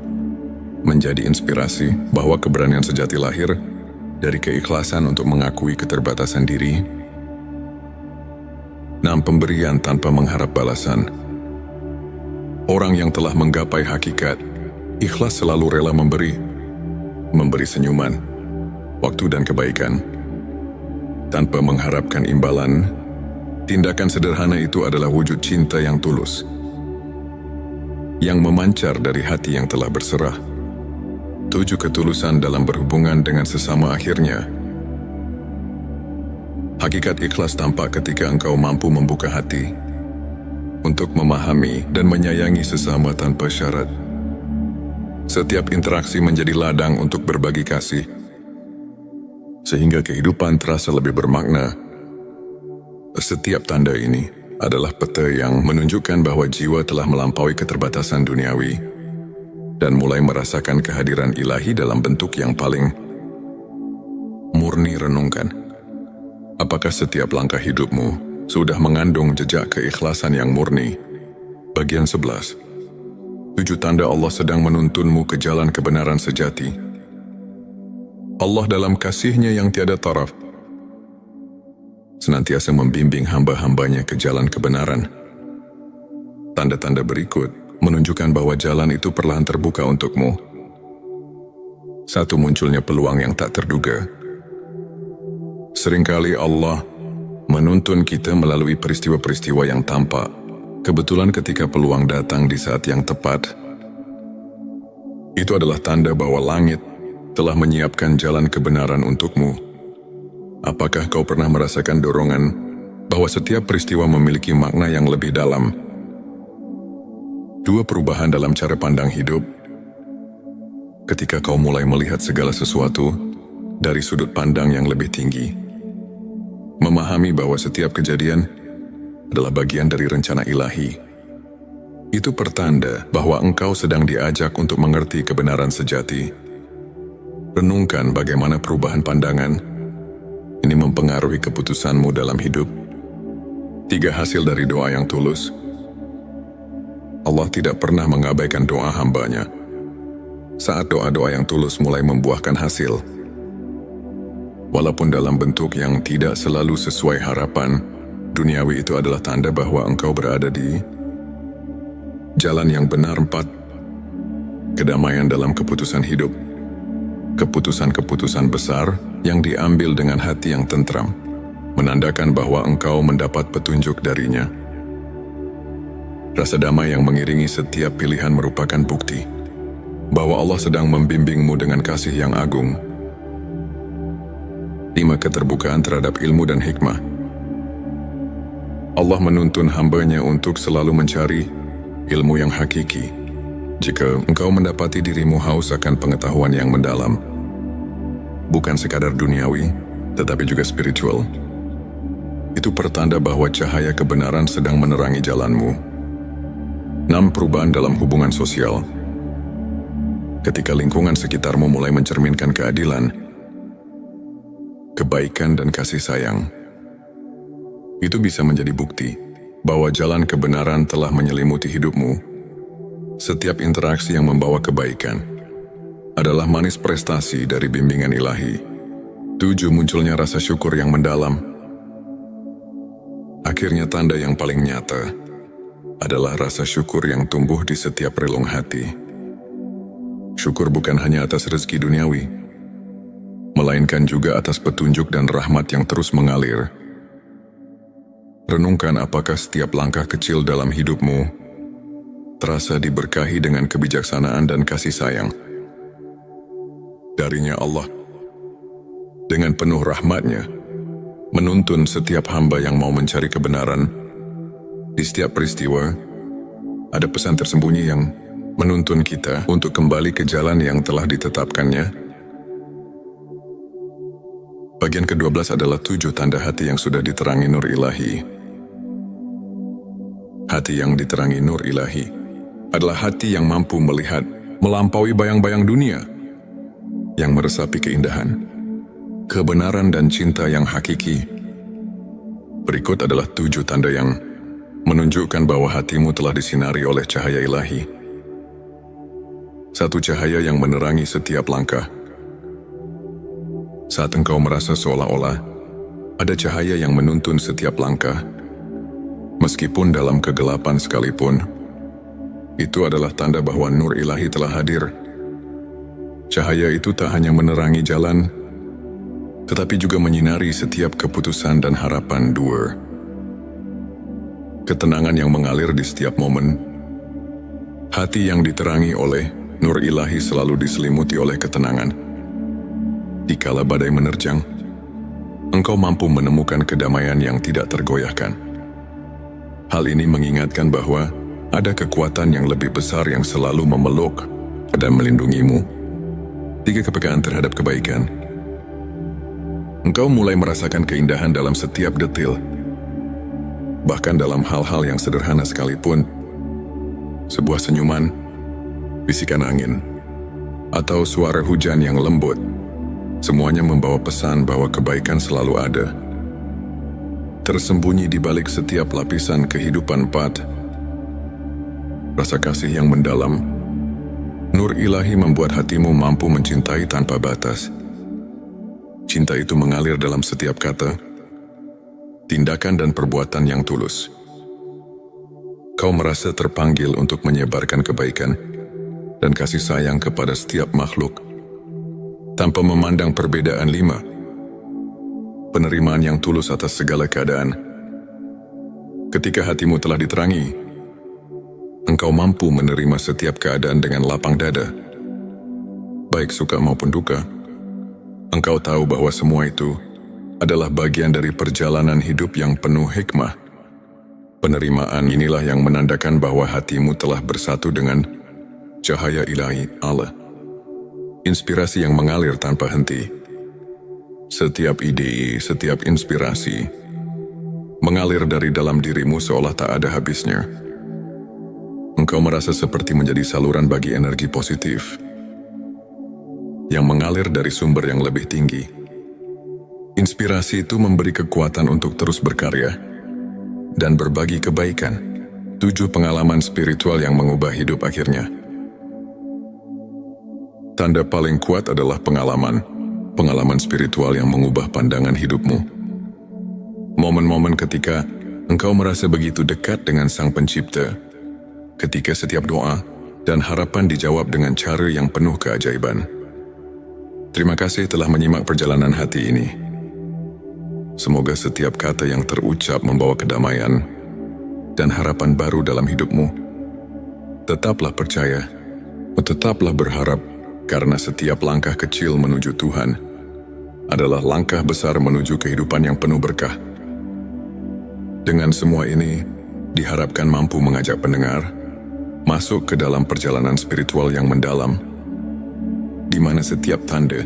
menjadi inspirasi bahwa keberanian sejati lahir dari keikhlasan untuk mengakui keterbatasan diri. 6. Pemberian tanpa mengharap balasan. Orang yang telah menggapai hakikat ikhlas selalu rela memberi senyuman, waktu dan kebaikan tanpa mengharapkan imbalan. Tindakan sederhana itu adalah wujud cinta yang tulus, yang memancar dari hati yang telah berserah. 7. Ketulusan dalam berhubungan dengan sesama. Akhirnya, hakikat ikhlas tampak ketika engkau mampu membuka hati untuk memahami dan menyayangi sesama tanpa syarat. Setiap interaksi menjadi ladang untuk berbagi kasih, sehingga kehidupan terasa lebih bermakna. Setiap tanda ini adalah peta yang menunjukkan bahwa jiwa telah melampaui keterbatasan duniawi dan mulai merasakan kehadiran ilahi dalam bentuk yang paling murni. Renungkan, apakah setiap langkah hidupmu sudah mengandung jejak keikhlasan yang murni? Bagian 11. 7 tanda Allah sedang menuntunmu ke jalan kebenaran sejati. Allah dalam kasih-Nya yang tiada taraf senantiasa membimbing hamba-hambanya ke jalan kebenaran. Tanda-tanda berikut menunjukkan bahwa jalan itu perlahan terbuka untukmu. 1. Munculnya peluang yang tak terduga. Seringkali Allah menuntun kita melalui peristiwa-peristiwa yang tampak kebetulan ketika peluang datang di saat yang tepat. Itu adalah tanda bahwa langit telah menyiapkan jalan kebenaran untukmu. Apakah kau pernah merasakan dorongan bahwa setiap peristiwa memiliki makna yang lebih dalam? 2. Perubahan dalam cara pandang hidup. Ketika kau mulai melihat segala sesuatu dari sudut pandang yang lebih tinggi, memahami bahwa setiap kejadian adalah bagian dari rencana ilahi, itu pertanda bahwa engkau sedang diajak untuk mengerti kebenaran sejati. Renungkan bagaimana perubahan pandangan ini mempengaruhi keputusanmu dalam hidup. 3. Hasil dari doa yang tulus. Allah tidak pernah mengabaikan doa hamba-Nya. Saat doa-doa yang tulus mulai membuahkan hasil, walaupun dalam bentuk yang tidak selalu sesuai harapan duniawi, itu adalah tanda bahwa engkau berada di jalan yang benar. 4. Kedamaian dalam keputusan hidup. Keputusan-keputusan besar yang diambil dengan hati yang tentram menandakan bahwa engkau mendapat petunjuk dari-Nya. Rasa damai yang mengiringi setiap pilihan merupakan bukti bahwa Allah sedang membimbingmu dengan kasih yang agung. 5. Keterbukaan terhadap ilmu dan hikmah. Allah menuntun hamba-Nya untuk selalu mencari ilmu yang hakiki. Jika engkau mendapati dirimu haus akan pengetahuan yang mendalam, bukan sekadar duniawi, tetapi juga spiritual, itu pertanda bahwa cahaya kebenaran sedang menerangi jalanmu. 6. Perubahan dalam hubungan sosial. Ketika lingkungan sekitarmu mulai mencerminkan keadilan, kebaikan dan kasih sayang, itu bisa menjadi bukti bahwa jalan kebenaran telah menyelimuti hidupmu. Setiap interaksi yang membawa kebaikan adalah manis prestasi dari bimbingan ilahi. 7. Munculnya rasa syukur yang mendalam. Akhirnya tanda yang paling nyata adalah rasa syukur yang tumbuh di setiap relung hati. Syukur bukan hanya atas rezeki duniawi, melainkan juga atas petunjuk dan rahmat yang terus mengalir. Renungkan apakah setiap langkah kecil dalam hidupmu terasa diberkahi dengan kebijaksanaan dan kasih sayang dari-Nya Allah. dengan penuh rahmat-Nya, menuntun setiap hamba yang mau mencari kebenaran. Di setiap peristiwa, ada pesan tersembunyi yang menuntun kita untuk kembali ke jalan yang telah ditetapkannya. Bagian ke-12 adalah 7 tanda hati yang sudah diterangi nur ilahi. Hati yang diterangi nur ilahi adalah hati yang mampu melihat melampaui bayang-bayang dunia, yang meresapi keindahan, kebenaran dan cinta yang hakiki. Berikut adalah 7 tanda yang menunjukkan bahwa hatimu telah disinari oleh cahaya ilahi. Satu cahaya yang menerangi setiap langkah. Saat engkau merasa seolah-olah ada cahaya yang menuntun setiap langkah, meskipun dalam kegelapan sekalipun, itu adalah tanda bahwa nur ilahi telah hadir. Cahaya itu tak hanya menerangi jalan, tetapi juga menyinari setiap keputusan dan harapan. 2. Ketenangan yang mengalir di setiap momen. Hati yang diterangi oleh nur ilahi selalu diselimuti oleh ketenangan. Dikala badai menerjang, engkau mampu menemukan kedamaian yang tidak tergoyahkan. Hal ini mengingatkan bahwa ada kekuatan yang lebih besar yang selalu memeluk dan melindungimu. 3. Kepekaan terhadap kebaikan. Engkau mulai merasakan keindahan dalam setiap detil. Bahkan dalam hal-hal yang sederhana sekalipun, sebuah senyuman, bisikan angin, atau suara hujan yang lembut, semuanya membawa pesan bahwa kebaikan selalu ada. Tersembunyi di balik setiap lapisan kehidupan 4. Rasa kasih yang mendalam. Nur ilahi membuat hatimu mampu mencintai tanpa batas. Cinta itu mengalir dalam setiap kata, tindakan dan perbuatan yang tulus. Kau merasa terpanggil untuk menyebarkan kebaikan dan kasih sayang kepada setiap makhluk, tanpa memandang perbedaan. 5. Penerimaan yang tulus atas segala keadaan. Ketika hatimu telah diterangi, engkau mampu menerima setiap keadaan dengan lapang dada. Baik suka maupun duka, engkau tahu bahwa semua itu adalah bagian dari perjalanan hidup yang penuh hikmah. Penerimaan inilah yang menandakan bahwa hatimu telah bersatu dengan cahaya ilahi Allah. Inspirasi yang mengalir tanpa henti. Setiap ide, setiap inspirasi mengalir dari dalam dirimu seolah tak ada habisnya. Engkau merasa seperti menjadi saluran bagi energi positif yang mengalir dari sumber yang lebih tinggi. Inspirasi itu memberi kekuatan untuk terus berkarya dan berbagi kebaikan. 7 pengalaman spiritual yang mengubah hidup akhirnya. Tanda paling kuat adalah pengalaman spiritual yang mengubah pandangan hidupmu. Momen-momen ketika engkau merasa begitu dekat dengan Sang Pencipta, ketika setiap doa dan harapan dijawab dengan cara yang penuh keajaiban. Terima kasih telah menyimak perjalanan hati ini. Semoga setiap kata yang terucap membawa kedamaian dan harapan baru dalam hidupmu. Tetaplah percaya, tetaplah berharap, karena setiap langkah kecil menuju Tuhan adalah langkah besar menuju kehidupan yang penuh berkah. Dengan semua ini, diharapkan mampu mengajak pendengar masuk ke dalam perjalanan spiritual yang mendalam, di mana setiap tanda,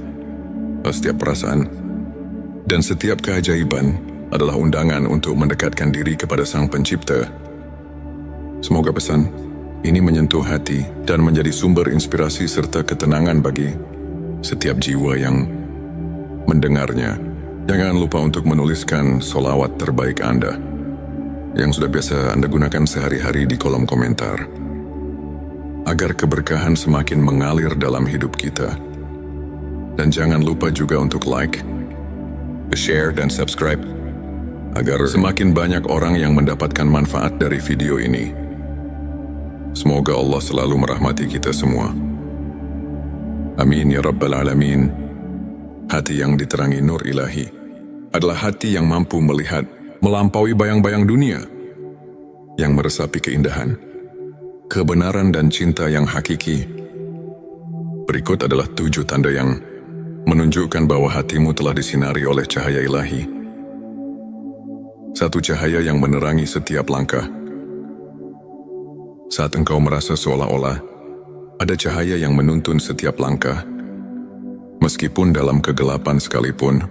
setiap perasaan, dan setiap keajaiban adalah undangan untuk mendekatkan diri kepada Sang Pencipta. Semoga pesan ini menyentuh hati dan menjadi sumber inspirasi serta ketenangan bagi setiap jiwa yang mendengarnya. Jangan lupa untuk menuliskan solawat terbaik Anda yang sudah biasa Anda gunakan sehari-hari di kolom komentar, agar keberkahan semakin mengalir dalam hidup kita. Dan jangan lupa juga untuk like, share dan subscribe, agar semakin banyak orang yang mendapatkan manfaat dari video ini. Semoga Allah selalu merahmati kita semua. Amin ya Rabbal Alamin. Hati yang diterangi nur ilahi adalah hati yang mampu melihat melampaui bayang-bayang dunia, yang meresapi keindahan, kebenaran dan cinta yang hakiki. Berikut adalah 7 tanda yang menunjukkan bahwa hatimu telah disinari oleh cahaya ilahi. Satu cahaya yang menerangi setiap langkah. Saat engkau merasa seolah-olah ada cahaya yang menuntun setiap langkah, meskipun dalam kegelapan sekalipun,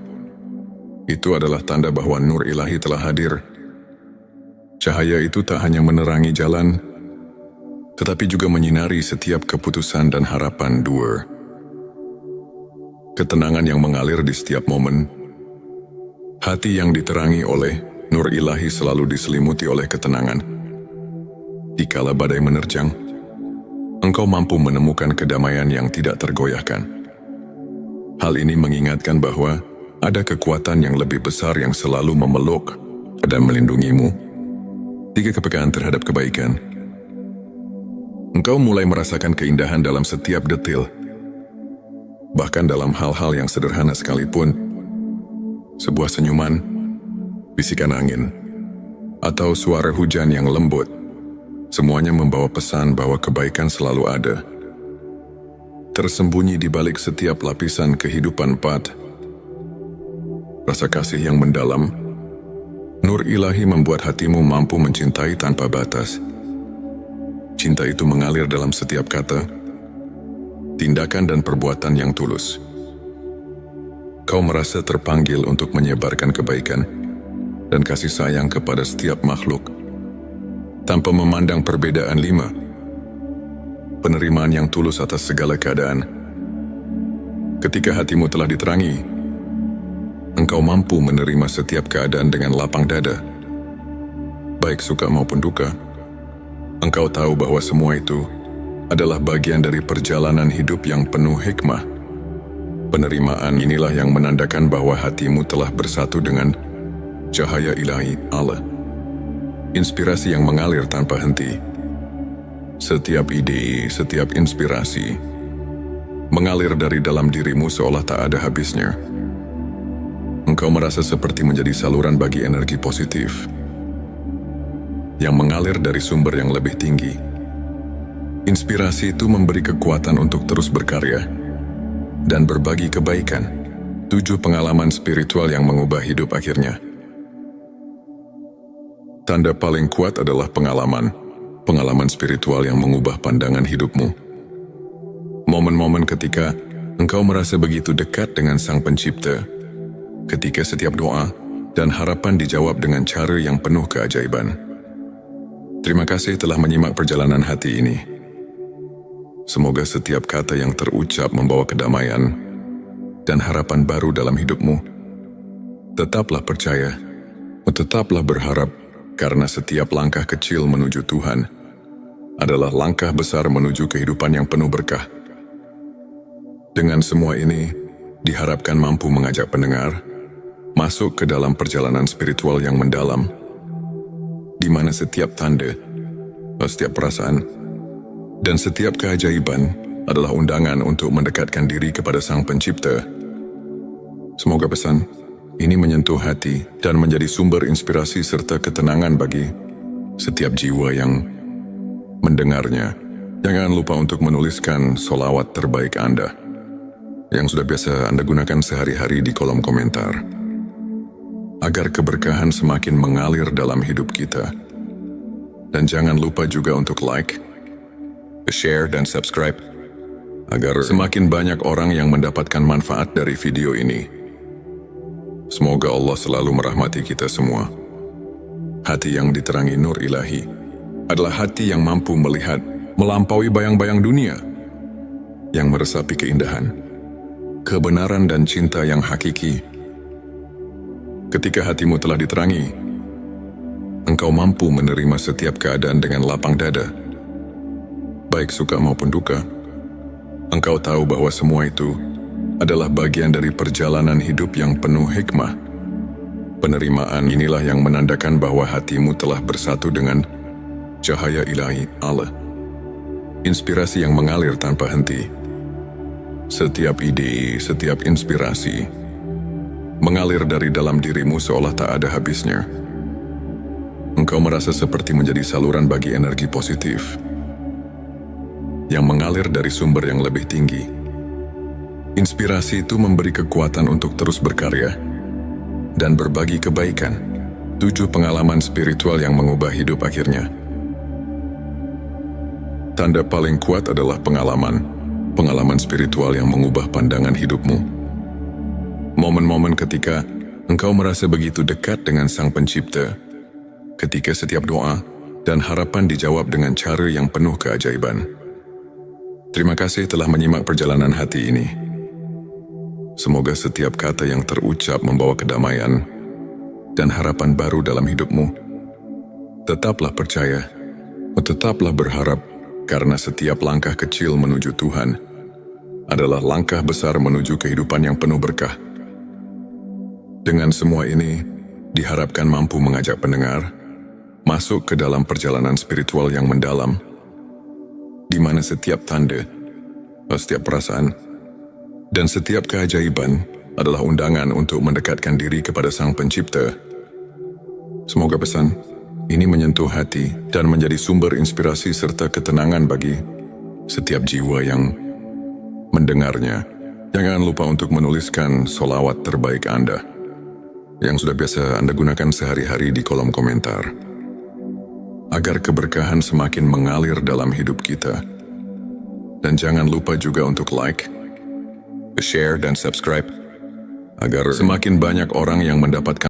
itu adalah tanda bahwa nur ilahi telah hadir. Cahaya itu tak hanya menerangi jalan, tetapi juga menyinari setiap keputusan dan harapan. 2. Ketenangan yang mengalir di setiap momen. Hati yang diterangi oleh nur ilahi selalu diselimuti oleh ketenangan. Dikala badai menerjang, engkau mampu menemukan kedamaian yang tidak tergoyahkan. Hal ini mengingatkan bahwa ada kekuatan yang lebih besar yang selalu memeluk dan melindungimu. 3. Kepekaan terhadap kebaikan. Engkau mulai merasakan keindahan dalam setiap detil. Bahkan dalam hal-hal yang sederhana sekalipun. Sebuah senyuman, bisikan angin, atau suara hujan yang lembut. Semuanya membawa pesan bahwa kebaikan selalu ada. Tersembunyi di balik setiap lapisan kehidupan. 4. Rasa kasih yang mendalam. Nur ilahi membuat hatimu mampu mencintai tanpa batas. Cinta itu mengalir dalam setiap kata, tindakan dan perbuatan yang tulus. Kau merasa terpanggil untuk menyebarkan kebaikan dan kasih sayang kepada setiap makhluk, tanpa memandang perbedaan. 5. Penerimaan yang tulus atas segala keadaan. Ketika hatimu telah diterangi, engkau mampu menerima setiap keadaan dengan lapang dada. Baik suka maupun duka, engkau tahu bahwa semua itu adalah bagian dari perjalanan hidup yang penuh hikmah. Penerimaan inilah yang menandakan bahwa hatimu telah bersatu dengan cahaya ilahi Allah. Inspirasi yang mengalir tanpa henti. Setiap ide, setiap inspirasi mengalir dari dalam dirimu seolah tak ada habisnya. Engkau merasa seperti menjadi saluran bagi energi positif yang mengalir dari sumber yang lebih tinggi. Inspirasi itu memberi kekuatan untuk terus berkarya dan berbagi kebaikan. 7. Pengalaman spiritual yang mengubah hidup akhirnya. Tanda paling kuat adalah pengalaman spiritual yang mengubah pandangan hidupmu. Momen-momen ketika engkau merasa begitu dekat dengan Sang Pencipta, ketika setiap doa dan harapan dijawab dengan cara yang penuh keajaiban. Terima kasih telah menyimak perjalanan hati ini. Semoga setiap kata yang terucap membawa kedamaian dan harapan baru dalam hidupmu. Tetaplah percaya, tetaplah berharap, karena setiap langkah kecil menuju Tuhan adalah langkah besar menuju kehidupan yang penuh berkah. Dengan semua ini, diharapkan mampu mengajak pendengar masuk ke dalam perjalanan spiritual yang mendalam, di mana setiap tanda, setiap perasaan, dan setiap keajaiban adalah undangan untuk mendekatkan diri kepada Sang Pencipta. Semoga pesan ini menyentuh hati dan menjadi sumber inspirasi serta ketenangan bagi setiap jiwa yang mendengarnya. Jangan lupa untuk menuliskan solawat terbaik Anda yang sudah biasa Anda gunakan sehari-hari di kolom komentar, agar keberkahan semakin mengalir dalam hidup kita. Dan jangan lupa juga untuk like, share, dan subscribe, agar semakin banyak orang yang mendapatkan manfaat dari video ini. Semoga Allah selalu merahmati kita semua. Hati yang diterangi nur ilahi adalah hati yang mampu melihat melampaui bayang-bayang dunia, yang meresapi keindahan, kebenaran, dan cinta yang hakiki. Ketika hatimu telah diterangi, engkau mampu menerima setiap keadaan dengan lapang dada. Baik suka maupun duka, engkau tahu bahwa semua itu adalah bagian dari perjalanan hidup yang penuh hikmah. Penerimaan inilah yang menandakan bahwa hatimu telah bersatu dengan cahaya ilahi Allah. Inspirasi yang mengalir tanpa henti. Setiap ide, setiap inspirasi mengalir dari dalam dirimu seolah tak ada habisnya. Engkau merasa seperti menjadi saluran bagi energi positif yang mengalir dari sumber yang lebih tinggi. Inspirasi itu memberi kekuatan untuk terus berkarya dan berbagi kebaikan. 7 pengalaman spiritual yang mengubah hidup akhirnya. Tanda paling kuat adalah pengalaman spiritual yang mengubah pandangan hidupmu. Momen-momen ketika engkau merasa begitu dekat dengan Sang Pencipta, ketika setiap doa dan harapan dijawab dengan cara yang penuh keajaiban. Terima kasih telah menyimak perjalanan hati ini. Semoga setiap kata yang terucap membawa kedamaian dan harapan baru dalam hidupmu. Tetaplah percaya, tetaplah berharap, karena setiap langkah kecil menuju Tuhan adalah langkah besar menuju kehidupan yang penuh berkah. Dengan semua ini, diharapkan mampu mengajak pendengar masuk ke dalam perjalanan spiritual yang mendalam, di mana setiap tanda, setiap perasaan, dan setiap keajaiban adalah undangan untuk mendekatkan diri kepada Sang Pencipta. Semoga pesan ini menyentuh hati dan menjadi sumber inspirasi serta ketenangan bagi setiap jiwa yang mendengarnya. Jangan lupa untuk menuliskan solawat terbaik Anda yang sudah biasa Anda gunakan sehari-hari di kolom komentar, agar keberkahan semakin mengalir dalam hidup kita. Dan jangan lupa juga untuk like, share, dan subscribe, agar semakin banyak orang yang mendapatkan